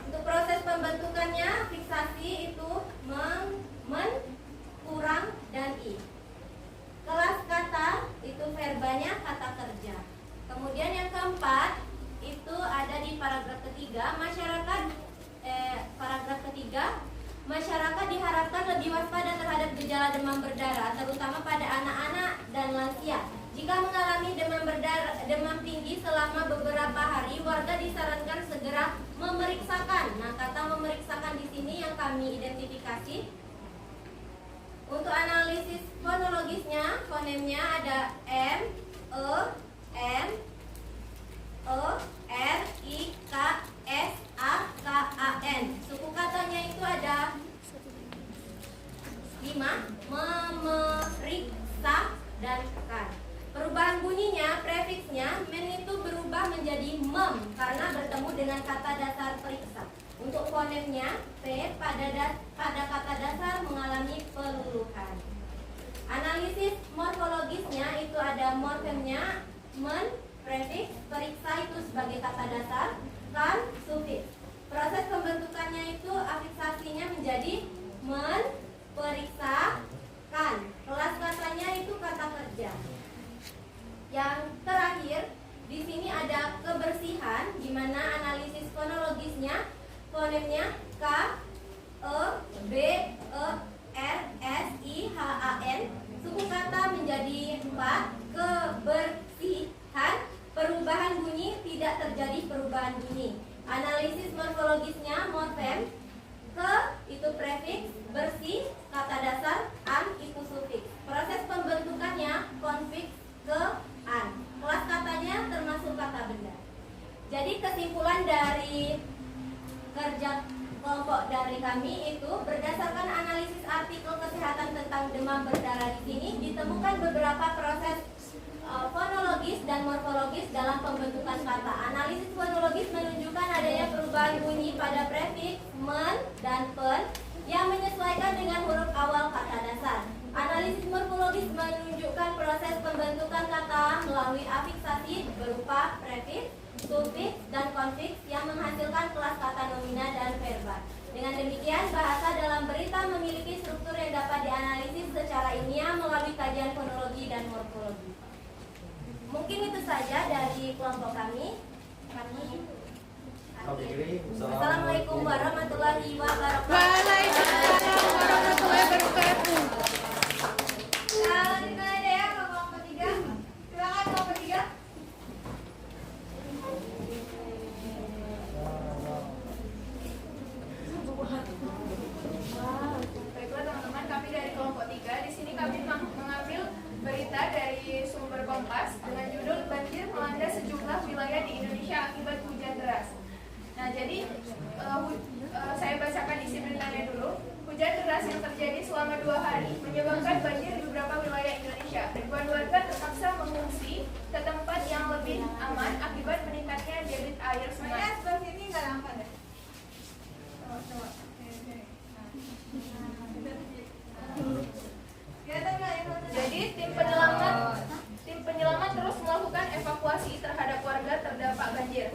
Untuk proses pembentukannya, fiksasi itu men, kurang, dan i. Kelas kata itu verbanya kata kerja. Kemudian yang keempat itu ada di paragraf ketiga, paragraf ketiga, masyarakat diharapkan lebih waspada terhadap gejala demam berdarah, terutama pada anak-anak dan lansia. Jika mengalami demam tinggi selama beberapa hari, warga disarankan segera memeriksakan. Nah, kata memeriksakan di sini yang kami identifikasi. Untuk analisis fonologisnya, fonemnya ada M, E, N, E, R, I, K, S, A, K, A, N. Suku katanya itu ada 5, memeriksa, dan kan. Perubahan bunyinya, prefiksnya, men itu berubah menjadi mem karena bertemu dengan kata dasar periksa. Untuk fonemnya, P pada kata dasar mengalami peluluhan. Analisis morfologisnya itu ada morfemnya, men, prefiks, periksa itu sebagai kata dasar, kan, sufiks. Proses pembentukannya itu afiksasinya menjadi men, periksa, kan. Kelas katanya itu kata kerja. Yang terakhir di sini ada kebersihan, di mana analisis fonologisnya, fonemnya K, E, B, E, R, S, I, H, A, N. Suku kata menjadi 4, kebersihan. Perubahan bunyi tidak terjadi perubahan bunyi. Analisis morfologisnya, morfem, ke itu prefiks, bersih kata dasar, an itu sufiks. Proses pembentukannya konfiks ke an. Kelas katanya termasuk kata benda. Jadi kesimpulan dari kerja kelompok dari kami itu berdasarkan analisis artikel kesehatan tentang demam berdarah di sini ditemukan beberapa proses fonologis dan morfologis dalam pembentukan kata. Analisis fonologis menunjukkan adanya perubahan bunyi pada prefiks men dan pen yang menyesuaikan dengan huruf awal kata dasar. Analisis morfologis menunjukkan proses pembentukan kata melalui afiksasi berupa prefiks, sufiks, dan konfiks yang menghasilkan kelas kata nomina dan verba. Dengan demikian, bahasa dalam berita memiliki struktur yang dapat dianalisis secara ilmiah melalui kajian fonologi dan morfologi. Mungkin itu saja dari kelompok kami. Assalamualaikum warahmatullahi wabarakatuh. Waalaikumsalam warahmatullahi wabarakatuh. Lanjut aja ya ke kelompok 3. Silakan kelompok 3. Baiklah teman-teman, kami dari kelompok 3. Di sini kami mengambil berita dari sumber Kompas dengan judul banjir melanda sejumlah wilayah di Indonesia akibat hujan deras. Nah, jadi saya bacakan isi beritanya dulu. Hujan deras yang terjadi selama 2 hari menyebabkan banjir di beberapa wilayah Indonesia. Ribuan warga terpaksa mengungsi ke tempat yang lebih aman akibat meningkatnya debit air sungai. Saya sebelah sini nggak nampak deh. Coba. Jadi tim penyelamat terus melakukan evakuasi terhadap warga terdampak banjir.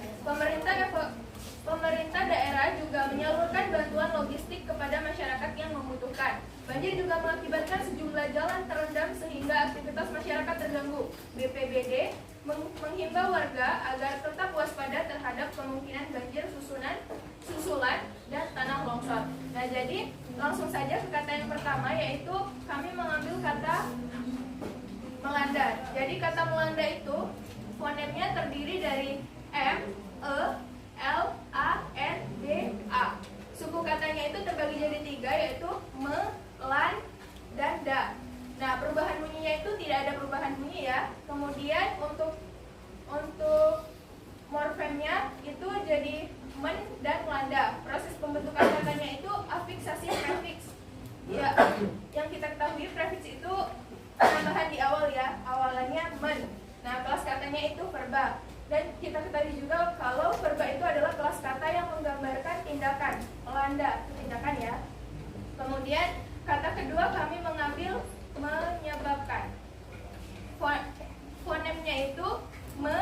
Pemerintah daerah juga menyalurkan bantuan logistik kepada masyarakat yang membutuhkan. Banjir juga mengakibatkan sejumlah jalan terendam sehingga aktivitas masyarakat terganggu. BPBD menghimbau warga agar tetap waspada terhadap kemungkinan banjir susulan, dan tanah longsor. Nah, jadi langsung saja ke kata yang pertama, yaitu kami mengambil kata melanda. Jadi kata melanda itu fonemnya terdiri dari M, E, L, A, N, D, A. Suku katanya itu terbagi jadi 3, yaitu me, lan, dan da. Nah, perubahan bunyinya itu tidak ada perubahan bunyi ya. Kemudian untuk morfemnya itu jadi men dan melanda. Proses pembentukan katanya itu afiksasi prefiks. Ya, yang kita ketahui prefiks itu penambahan di awal ya. Awalannya men. Nah, kelas katanya itu verba. Dan kita ketahui juga kalau verba itu adalah kelas kata yang menggambarkan tindakan. Melanda, tindakan ya. Kemudian kata kedua kami mengambil menyebabkan. Fonemnya itu me,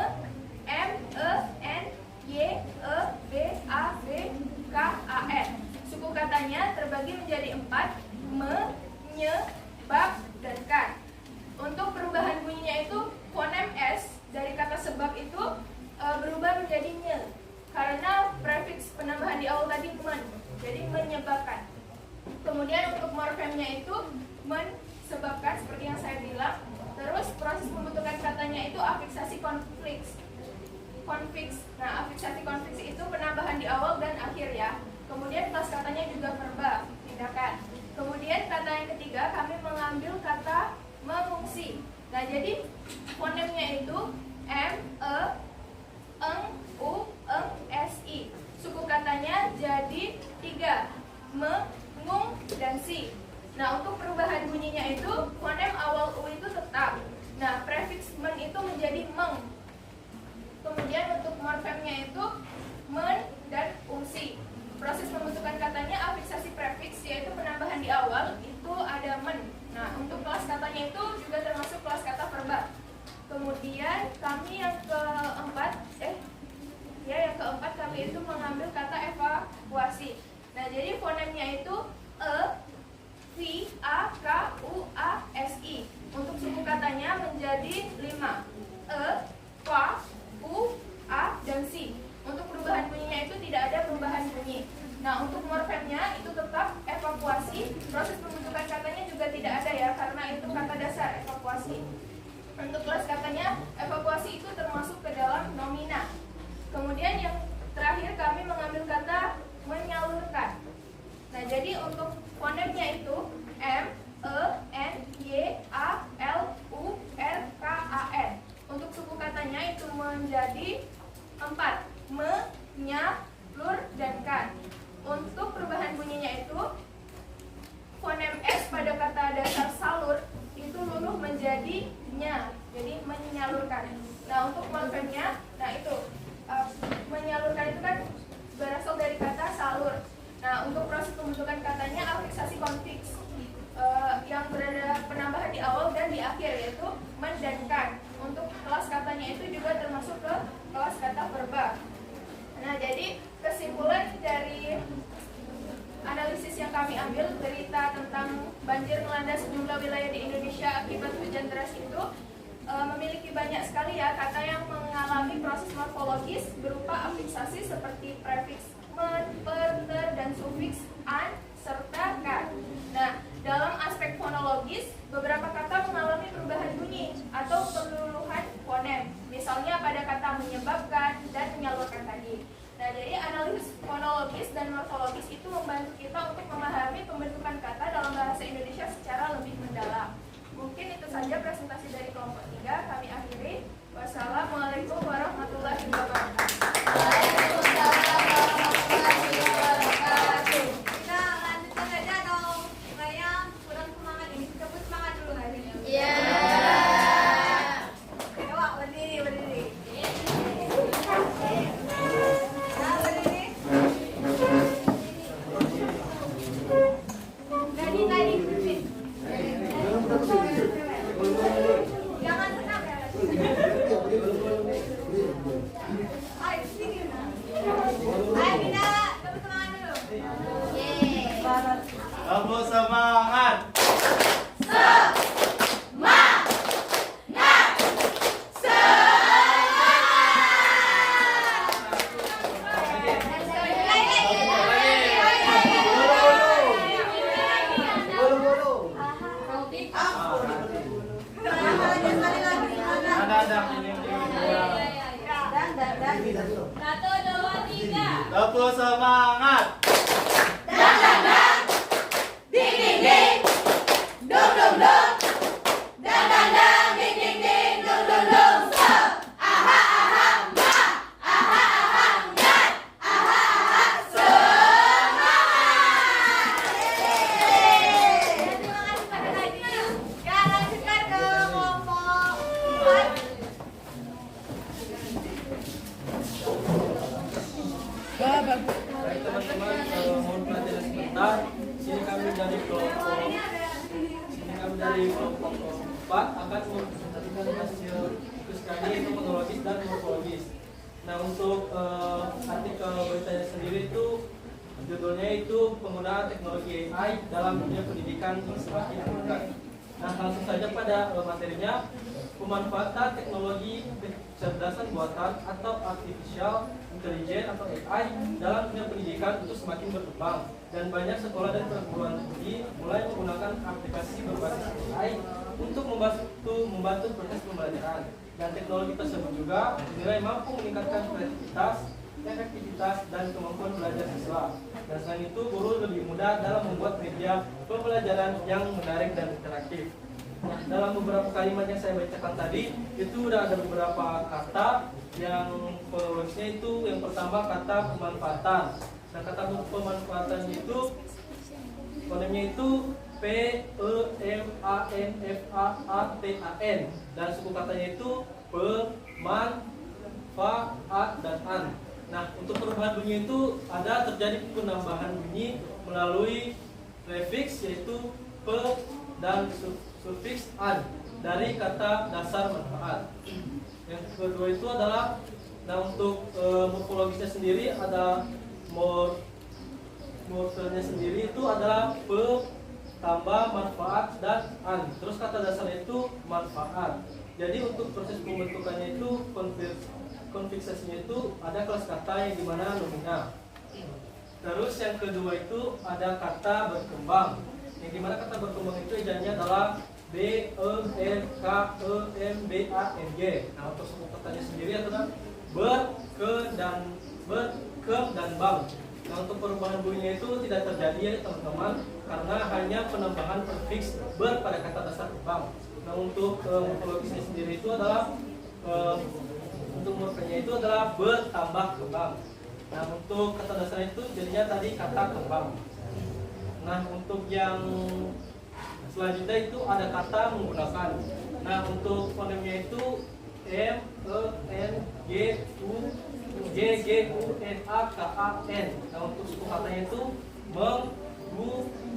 m, e, n, y, e, b, a, b, k, a, n. Suku katanya terbagi menjadi 4, me, nye, bab, dan kan. Untuk perubahan bunyinya itu fonem s dari kata sebab itu berubah menjadi nye karena prefiks penambahan di awal tadi men, jadi menyebabkan. Kemudian untuk morfemnya itu mensebabkan seperti yang saya bilang. Terus proses pembentukan katanya itu afiksasi konfiks. Nah, afiksasi konfiks itu penambahan di awal dan akhir ya. Kemudian kelas katanya juga verba, tindakan. Kemudian kata yang ketiga kami mengambil kata mengungsi. Nah, jadi fonemnya itu m, e, eng, u, eng, s, i. Suku katanya jadi 3, me, ngung, dan si. Nah, untuk perubahan bunyinya itu fonem awal u itu tetap. Nah, prefiks men itu menjadi meng. Kemudian untuk morfemnya itu men dan ungsi. Proses pembentukan katanya afiksasi prefiks, yaitu penambahan di awal itu ada men. Nah, untuk kelas katanya itu juga termasuk kelas kata verba. Kemudian kami yang keempat kami itu mengambil kata evakuasi. Nah, jadi fonemnya itu e, v, a, k, u, a, s, i. Untuk suku katanya menjadi 5, e, k, u, a, dan si. Untuk perubahan bunyinya itu tidak ada perubahan bunyi. Nah, untuk morfemnya itu tetap evakuasi. Proses pembentukan katanya juga tidak ada ya, karena itu kata dasar evakuasi. Untuk kelas katanya, evakuasi itu termasuk ke dalam nomina. Kemudian yang terakhir kami mengambil kata menyalurkan. Nah, jadi untuk fonemnya itu M, E, N, Y, A, L, U, R, K, A, N. Untuk suku katanya itu menjadi 4, me, nya, lur, dan kan. Untuk perubahan bunyinya itu fonem S pada kata dasar salur itu luluh menjadi nya, jadi menyalurkan. Nah, untuk morfemnya, nah itu menyalurkan itu kan berasal dari kata salur. Nah, untuk proses pembentukan katanya afiksasi konfiks yang berada penambahan di awal dan di akhir, yaitu men dan kan. Untuk kelas katanya itu juga termasuk ke kelas kata verba. Nah, jadi kesimpulan dari analisis yang kami ambil, berita tentang banjir melanda sejumlah wilayah di Indonesia akibat hujan deras itu memiliki banyak sekali ya kata yang mengalami proses morfologis berupa afiksasi seperti prefiks men, per, ter, dan sufiks an, serta kan. Nah, dalam aspek fonologis, beberapa kata mengalami perubahan bunyi atau peluluhan fonem. Misalnya pada kata menyebabkan dan menyalurkan tadi. Nah, jadi analisis fonologis dan morfologis itu membantu kita untuk memahami pembentukan kata dalam bahasa Indonesia secara lebih mendalam. Mungkin itu saja presentasi dari kelompok 3. Kami akhiri. Wassalamualaikum warahmatullahi wabarakatuh. Waalaikumsalam warahmatullahi wabarakatuh. Kita lanjutkan aja atau kayaknya Aku semangat. Terima kasih pada hadirnya. Ya, lanjutkan ke kelompok 4. Baik teman-teman, mohon perhatian sebentar. Sini kami dari kelompok 4 akan mempresentasikan hasil tugas kami itu monologis dan morfologis. Nah, untuk artikel beritanya sendiri itu judulnya itu penggunaan teknologi AI dalam dunia pendidikan yang semakin meningkat. Nah, langsung saja pada materinya, pemanfaatan teknologi kecerdasan buatan atau artificial intelligence atau AI dalam dunia pendidikan itu semakin berkembang dan banyak sekolah dan perguruan tinggi mulai menggunakan aplikasi berbasis AI untuk membantu proses pembelajaran. Dan teknologi tersebut juga dinilai mampu meningkatkan kreativitas, efektivitas, dan kemampuan belajar siswa. Dan selain itu, guru lebih mudah dalam membuat media pembelajaran yang menarik dan interaktif. Nah, dalam beberapa kalimat yang saya bacakan tadi, itu udah ada beberapa kata yang fonologisnya itu yang pertama kata pemanfaatan. Nah, kata pemanfaatan itu fonemnya itu PEMANFAATAN dan suku katanya itu pemanfaat dan an. Nah, untuk perubahan bunyi itu ada terjadi penambahan bunyi melalui prefiks yaitu pe dan sufiks an dari kata dasar manfaat. Yang kedua itu adalah, nah untuk morfologisnya sendiri ada morfologisnya sendiri itu adalah pe tambah manfaat dan an. Terus kata dasarnya itu manfaat. Jadi untuk proses pembentukannya itu konfiksasinya itu ada kelas kata yang dimana nominal. Terus yang kedua itu ada kata berkembang. Yang dimana kata berkembang itu ejanya adalah BERKEMBANG. Nah, untuk suku katanya sendiri adalah berkem dan bang. Nah, untuk perubahan bunyinya itu tidak terjadi ya teman-teman, karena hanya penambahan prefiks ber pada kata dasar kembang. Nah, untuk morfologisnya sendiri itu adalah untuk morfenya itu adalah bertambah kembang. Nah, untuk kata dasarnya itu jadinya tadi kata kembang. Nah, untuk yang selanjutnya itu ada kata menggunakan. Nah, untuk fonemnya itu M E N G U G G U N A K A N. Nah, untuk suku katanya itu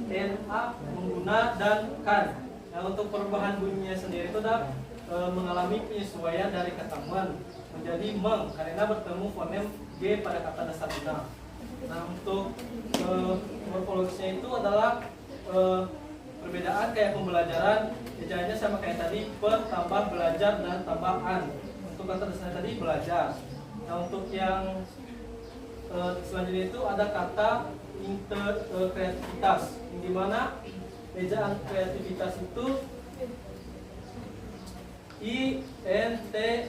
mengguna dan kan. Nah, untuk perubahan bunyinya sendiri itu adalah mengalami penyesuaian dari kata men menjadi meng karena bertemu fonem G pada kata dasar guna. Nah, untuk morfologisnya itu adalah perbedaan kayak pembelajaran, ejaannya sama kayak tadi, per tambah belajar dan tambah an. Untuk kata dasarnya tadi belajar. Nah, untuk yang selanjutnya itu ada kata kreativitas, yang dimana ejaan kreativitas itu INTERAKTIF.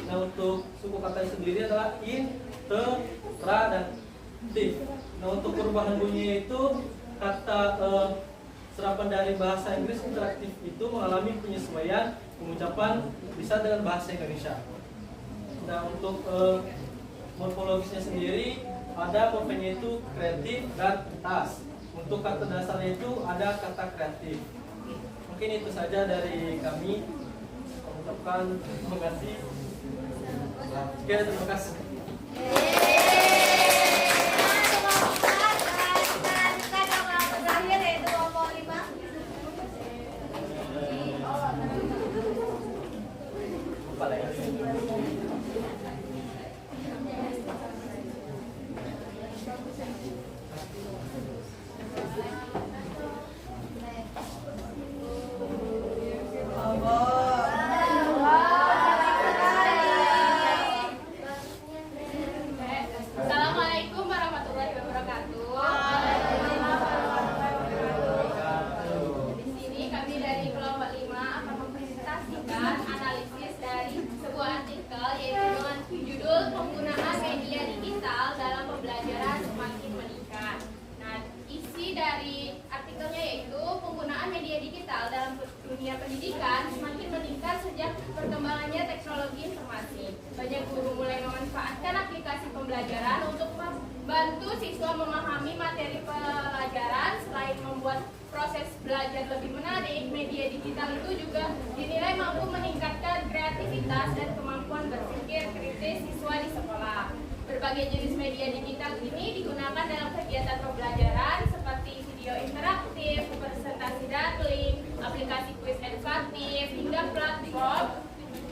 Nah, untuk suku katanya sendiri adalah integratif. Nah, untuk perubahan bunyi itu kata serapan dari bahasa Inggris interaktif itu mengalami penyesuaian pengucapan bisa dengan bahasa Indonesia. Nah, untuk morfologisnya sendiri ada morfemnya itu kreatif dan tas. Untuk kata dasarnya itu ada kata kreatif. Mungkin itu saja dari kami. Ucapkan terima kasih. Sekian, terima kasih. Terakhir yaitu kelompok 5. Assalamualaikum warahmatullahi wabarakatuh. Di sini kami dari kelompok 5 akan mempresentasikan analisis dari sebuah artikel dunia pendidikan semakin meningkat sejak perkembangannya teknologi informasi. Banyak guru mulai memanfaatkan aplikasi pembelajaran untuk membantu siswa memahami materi pelajaran. Selain membuat proses belajar lebih menarik, media digital itu juga dinilai mampu meningkatkan kreativitas dan kemampuan berpikir kritis siswa di sekolah. Berbagai jenis media digital ini digunakan dalam kegiatan pembelajaran seperti video interaktif, presentasi daring, aplikasi kuis edukatif, hingga platform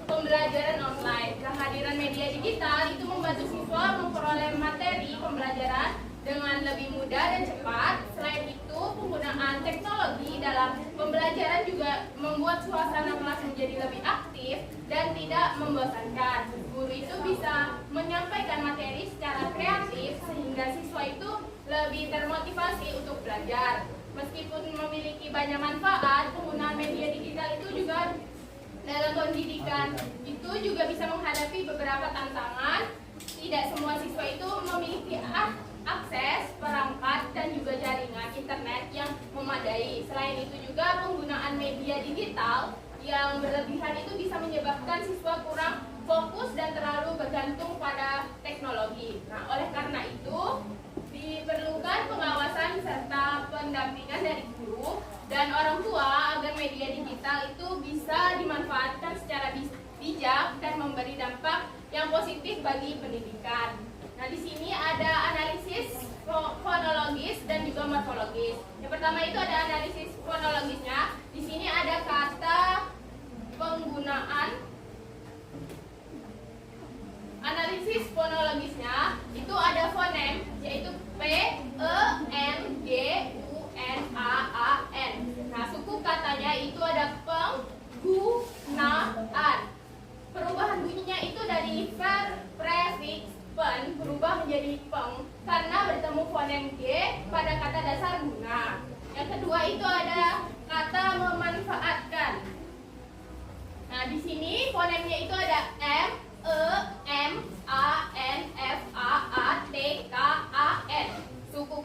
pembelajaran online. Kehadiran media digital itu membantu siswa memperoleh materi pembelajaran dengan lebih mudah dan cepat. Selain itu, penggunaan teknologi dalam pembelajaran juga membuat suasana kelas menjadi lebih aktif dan tidak membosankan. Guru itu bisa menyampaikan materi secara kreatif sehingga siswa itu lebih termotivasi untuk belajar. Meskipun memiliki banyak manfaat, penggunaan media digital itu juga dalam pendidikan itu juga bisa menghadapi beberapa tantangan. Tidak semua siswa itu memiliki akses perangkat dan juga jaringan internet yang memadai. Selain itu juga penggunaan media digital yang berlebihan itu bisa menyebabkan siswa kurang fokus dan terlalu bergantung pada teknologi. Nah, oleh karena itu diperlukan pengawasan serta pendampingan dari guru dan orang tua agar media digital itu bisa dimanfaatkan secara bijak dan memberi dampak yang positif bagi pendidikan. Nah, di sini ada analisis fonologis dan juga morfologis. Yang pertama itu ada analisis fonologisnya. Di sini ada kata penggunaan. Analisis fonologisnya itu ada fonem, yaitu P, E, N, G, U, N, A, A, N. Nah, suku katanya itu ada penggunaan. Perubahan bunyinya itu dari prefiks pen berubah menjadi peng karena bertemu fonem G pada kata dasar guna. Yang kedua itu ada kata memanfaatkan. Nah, di sini fonemnya itu ada M, E, M, A, N, F, A, A, T, K, A, N. Suku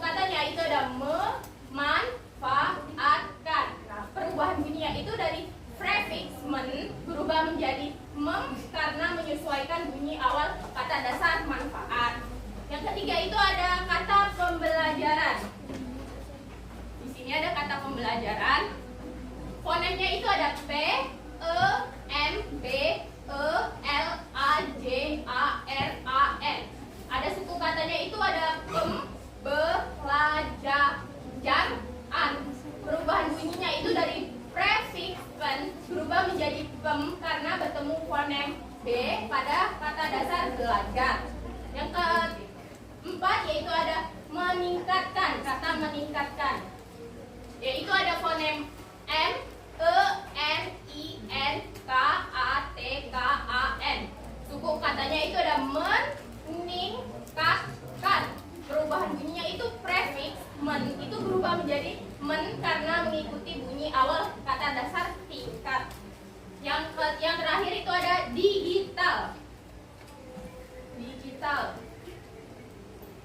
katanya itu ada memanfaatkan. Nah, perubahan bunyinya itu dari prefiks men berubah menjadi mem karena menyesuaikan bunyi awal kata dasar manfaat. Yang ketiga itu ada kata pembelajaran. Di sini ada kata pembelajaran. Fonemnya itu ada P, E, M, B, E, L, A, J, A, R, A, N. Ada suku katanya itu ada pembelajaran. Perubahan bunyinya itu dari prefiks pen berubah menjadi pem karena bertemu fonem B pada kata dasar belajar. Yang keempat yaitu ada meningkatkan, kata meningkatkan. Yaitu ada fonem M, E, N, I, N, K, A, T, K, A, N. Suku katanya itu ada meningkatkan. Perubahan bunyinya itu prefiks men itu berubah menjadi men karena mengikuti bunyi awal kata dasar tingkat. Yang terakhir itu ada digital. Digital.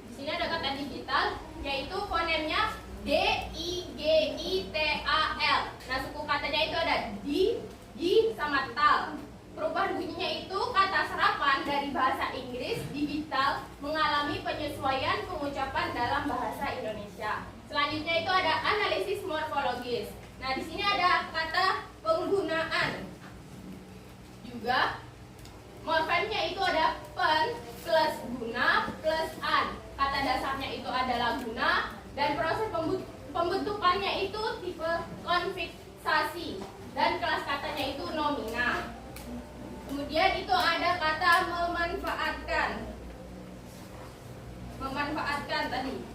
Di sini ada kata digital, yaitu fonemnya D, I, G, I, T, A, L. Nah, suku katanya itu ada di sama tal. Perubahan bunyinya itu kata serapan dari bahasa Inggris digital mengalami penyesuaian pengucapan dalam bahasa Indonesia. Selanjutnya itu ada analisis morfologis. Nah, di sini ada kata penggunaan. Juga morfemnya itu ada pen plus guna plus an. Kata dasarnya itu adalah guna dan proses pembentukannya itu tipe konfiksasi dan kelas katanya itu nomina. Kemudian itu ada kata memanfaatkan. Memanfaatkan tadi.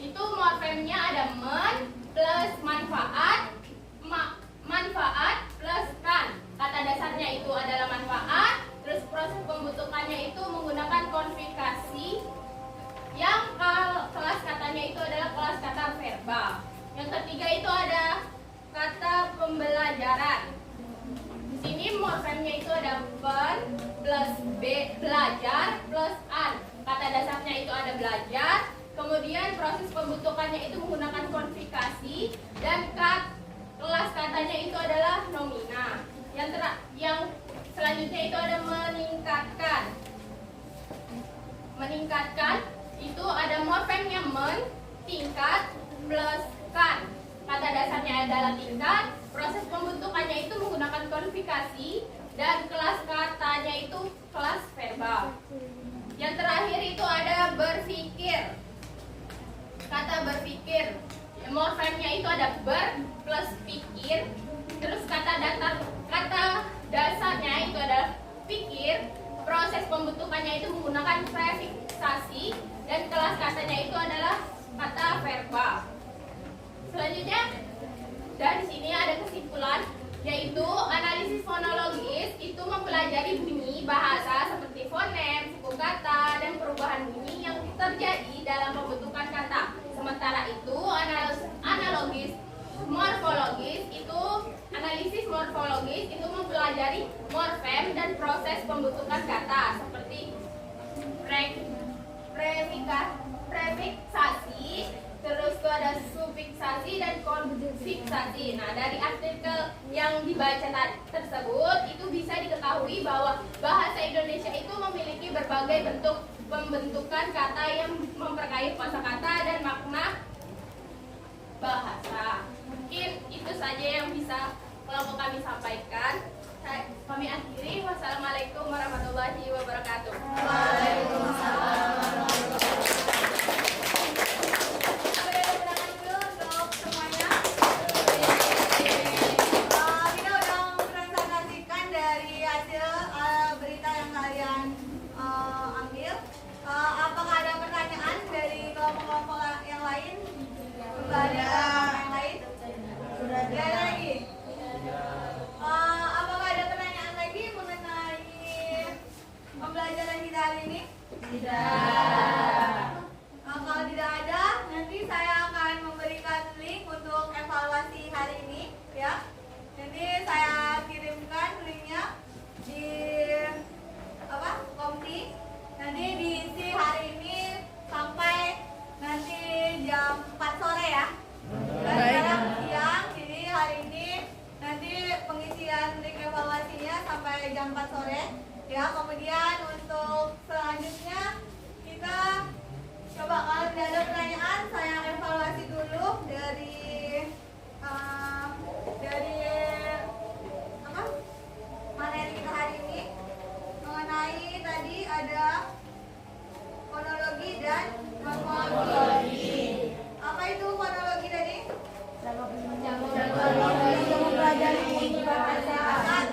Itu morfemnya ada men plus manfaat, manfaat plus kan. Kata dasarnya itu adalah manfaat. Terus proses pembentukannya itu menggunakan konfiksasi. Yang kelas katanya itu adalah kelas kata verbal. Yang ketiga itu ada kata pembelajaran. Di sini morfemnya itu ada pen plus b belajar plus an. Kata dasarnya itu ada belajar. Kemudian proses pembentukannya itu menggunakan kodifikasi dan kelas katanya itu adalah nomina. Yang selanjutnya itu ada meningkatkan. Meningkatkan itu ada morfemnya men, tingkat, plus kan. Kata dasarnya adalah tingkat. Proses pembentukannya itu menggunakan kodifikasi dan kelas katanya itu kelas verbal. Yang terakhir itu ada berpikir. Kata berpikir, morfemnya itu ada ber plus pikir. Terus kata dasarnya itu adalah pikir. Proses pembentukannya itu menggunakan prefiksasi dan kelas katanya itu adalah kata verbal. Selanjutnya dari sini ada kesimpulan, yaitu analisis fonologis itu mempelajari bunyi bahasa seperti fonem, suku kata, dan perubahan bunyi yang terjadi dalam pembentukan kata. Sementara itu analisis morfologis itu mempelajari morfem dan proses pembentukan kata seperti prefiksasi, terus itu ada sufiksasi dan konfiksasi. Nah, dari artikel yang dibaca tersebut itu bisa diketahui bahwa bahasa Indonesia itu memiliki berbagai bentuk pembentukan kata yang memperkaya kosakata dan makna bahasa. Mungkin itu saja yang bisa kelompok kami sampaikan. Kami akhiri. Wassalamualaikum warahmatullahi wabarakatuh. Waalaikumsalam. Boleh tepuk dulu untuk semuanya. Kita udah mempresentasikan dari hasil berita yang kalian ambil. Apakah ada pertanyaan dari kelompok-kelompok yang lain? Sudah ada yang lain? Sudah ada lagi. Apakah ada pertanyaan lagi mengenai pembelajaran kita hari ini? Tidak. Kalau tidak ada, nanti saya akan memberikan link untuk evaluasi hari ini, ya. Nanti saya kirimkan linknya di Komti. Nanti diisi hari ini sampai nanti jam 4 sore ya. Dan sekarang siang, jadi hari ini nanti pengisian link evaluasinya sampai jam 4 sore ya. Kemudian untuk selanjutnya kita coba, kalau tidak ada pertanyaan, saya evaluasi dulu dari materi kita hari ini mengenai tadi ada fonologi dan morfologi. Apa itu fonologi tadi? Mempelajari bunyi bahasa.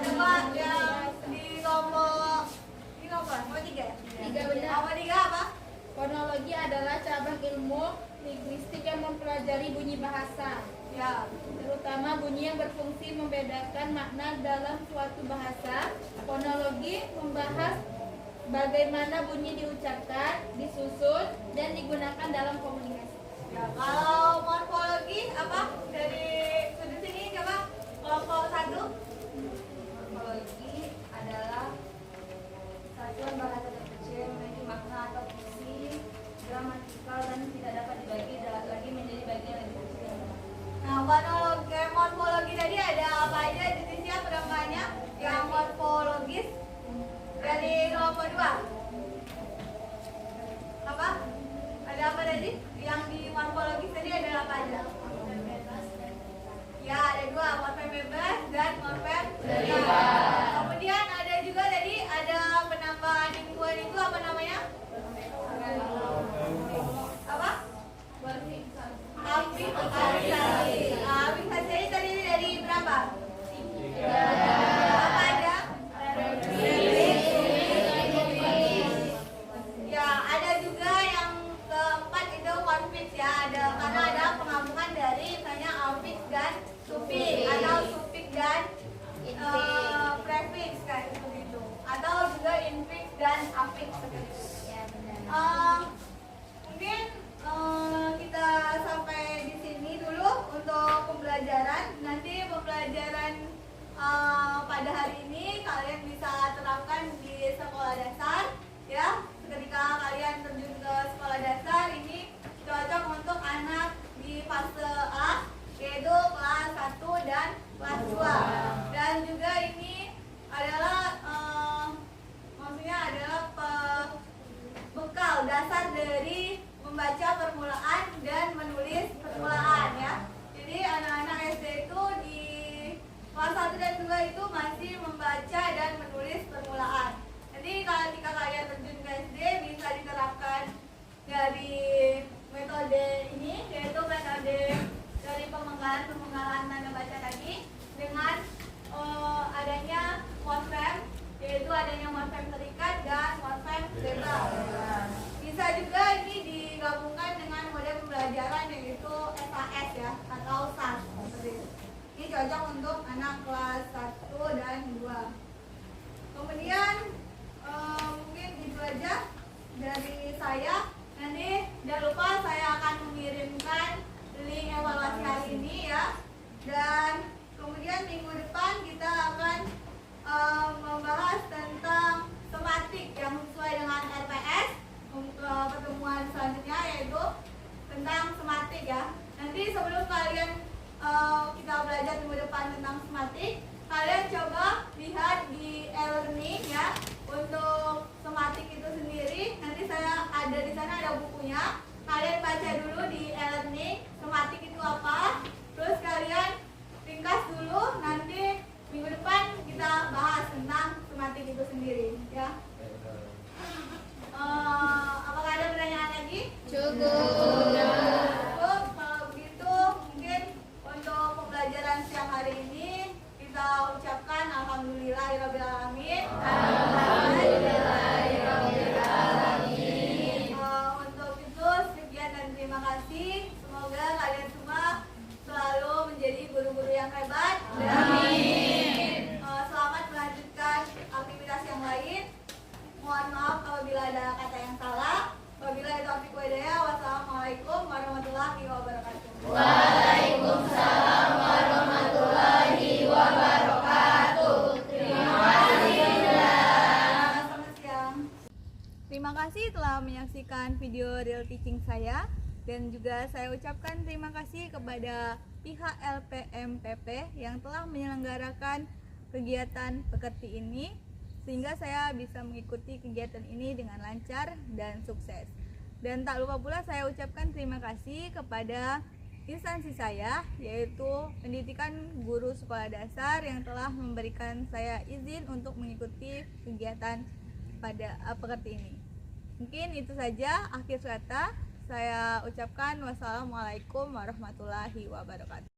Coba yang di kelompok nomor 3 ya? 3 benar. Nomor 3 apa? Fonologi adalah cabang ilmu linguistik yang mempelajari bunyi bahasa, Ya. terutama bunyi yang berfungsi membedakan makna dalam suatu bahasa. Fonologi membahas bagaimana bunyi diucapkan, disusun, dan digunakan dalam komunikasi. Ya, kalau morfologi apa? Dari sudut sini coba kelompok 1. Morfologi adalah satuan bahasa terkecil memiliki makna atau fungsi gramatikal dan tidak dapat dibagi lagi menjadi bagian lebih kecil. Nah, morfologi tadi ada apa aja jenisnya, penambahannya? Yang morfologis dari kelompok 2. Apa? Ada apa tadi? Yang di morfologis tadi ada apa aja? Ya, ada 2, morfem bebas dan morfem bebas. Kemudian ada juga tadi ada penambahan mingguan itu apa namanya? Apa? Afiksasi. Afiksasi tadi dari berapa? 3. Apa aja? Ya, ada juga yang keempat itu konfiks ya, karena ada penggabungan dari misalnya afiks dan sufiks atau sufiks dan dari metode ini, yaitu metode dari pemenggalan tanda baca tadi dengan adanya morfem, yaitu adanya morfem terikat dan morfem bebas. Bisa juga ini digabungkan dengan model pembelajaran yaitu SAS ya, atau SAS seperti itu. Ini cocok untuk anak kelas 1 dan 2. Kemudian mungkin itu aja dari saya. Nanti jangan lupa saya akan mengirimkan link evaluasi hari ini ya. Dan kemudian minggu depan kita akan membahas tentang tematik yang sesuai dengan RPS. Pertemuan selanjutnya yaitu tentang tematik ya. Nanti sebelum kalian kita belajar minggu depan tentang tematik, kalian coba lihat di e-learning ya untuk tematik itu sendiri. Nanti saya ada di sana, ada bukunya. Kalian baca dulu di e-learning tematik itu apa. Terus kalian ringkas dulu. Nanti minggu depan kita bahas tentang tematik itu sendiri ya. Apakah ada pertanyaan lagi? Cukup. Kalau begitu mungkin untuk pembelajaran siang hari ini kita ucapkan alhamdulillahirabbil alamin. Untuk itu sekian dan terima kasih. Semoga kalian semua selalu menjadi guru-guru yang hebat. Amin. Selamat melanjutkan aktivitas yang lain. Mohon maaf apabila ada kata yang salah. Wabillahi taufiq wal hidayah. Wassalamualaikum warahmatullahi wabarakatuh. Waalaikumsalam warahmatullahi wabarakatuh. Terima kasih. Selamat siang. Terima kasih telah menyaksikan video real teaching saya. Dan juga saya ucapkan terima kasih kepada pihak LPMPP yang telah menyelenggarakan kegiatan pekerti ini, sehingga saya bisa mengikuti kegiatan ini dengan lancar dan sukses. Dan tak lupa pula saya ucapkan terima kasih kepada instansi saya, yaitu Pendidikan Guru Sekolah Dasar yang telah memberikan saya izin untuk mengikuti kegiatan pada pekerti ini. Mungkin itu saja akhir kata. Saya ucapkan wassalamualaikum warahmatullahi wabarakatuh.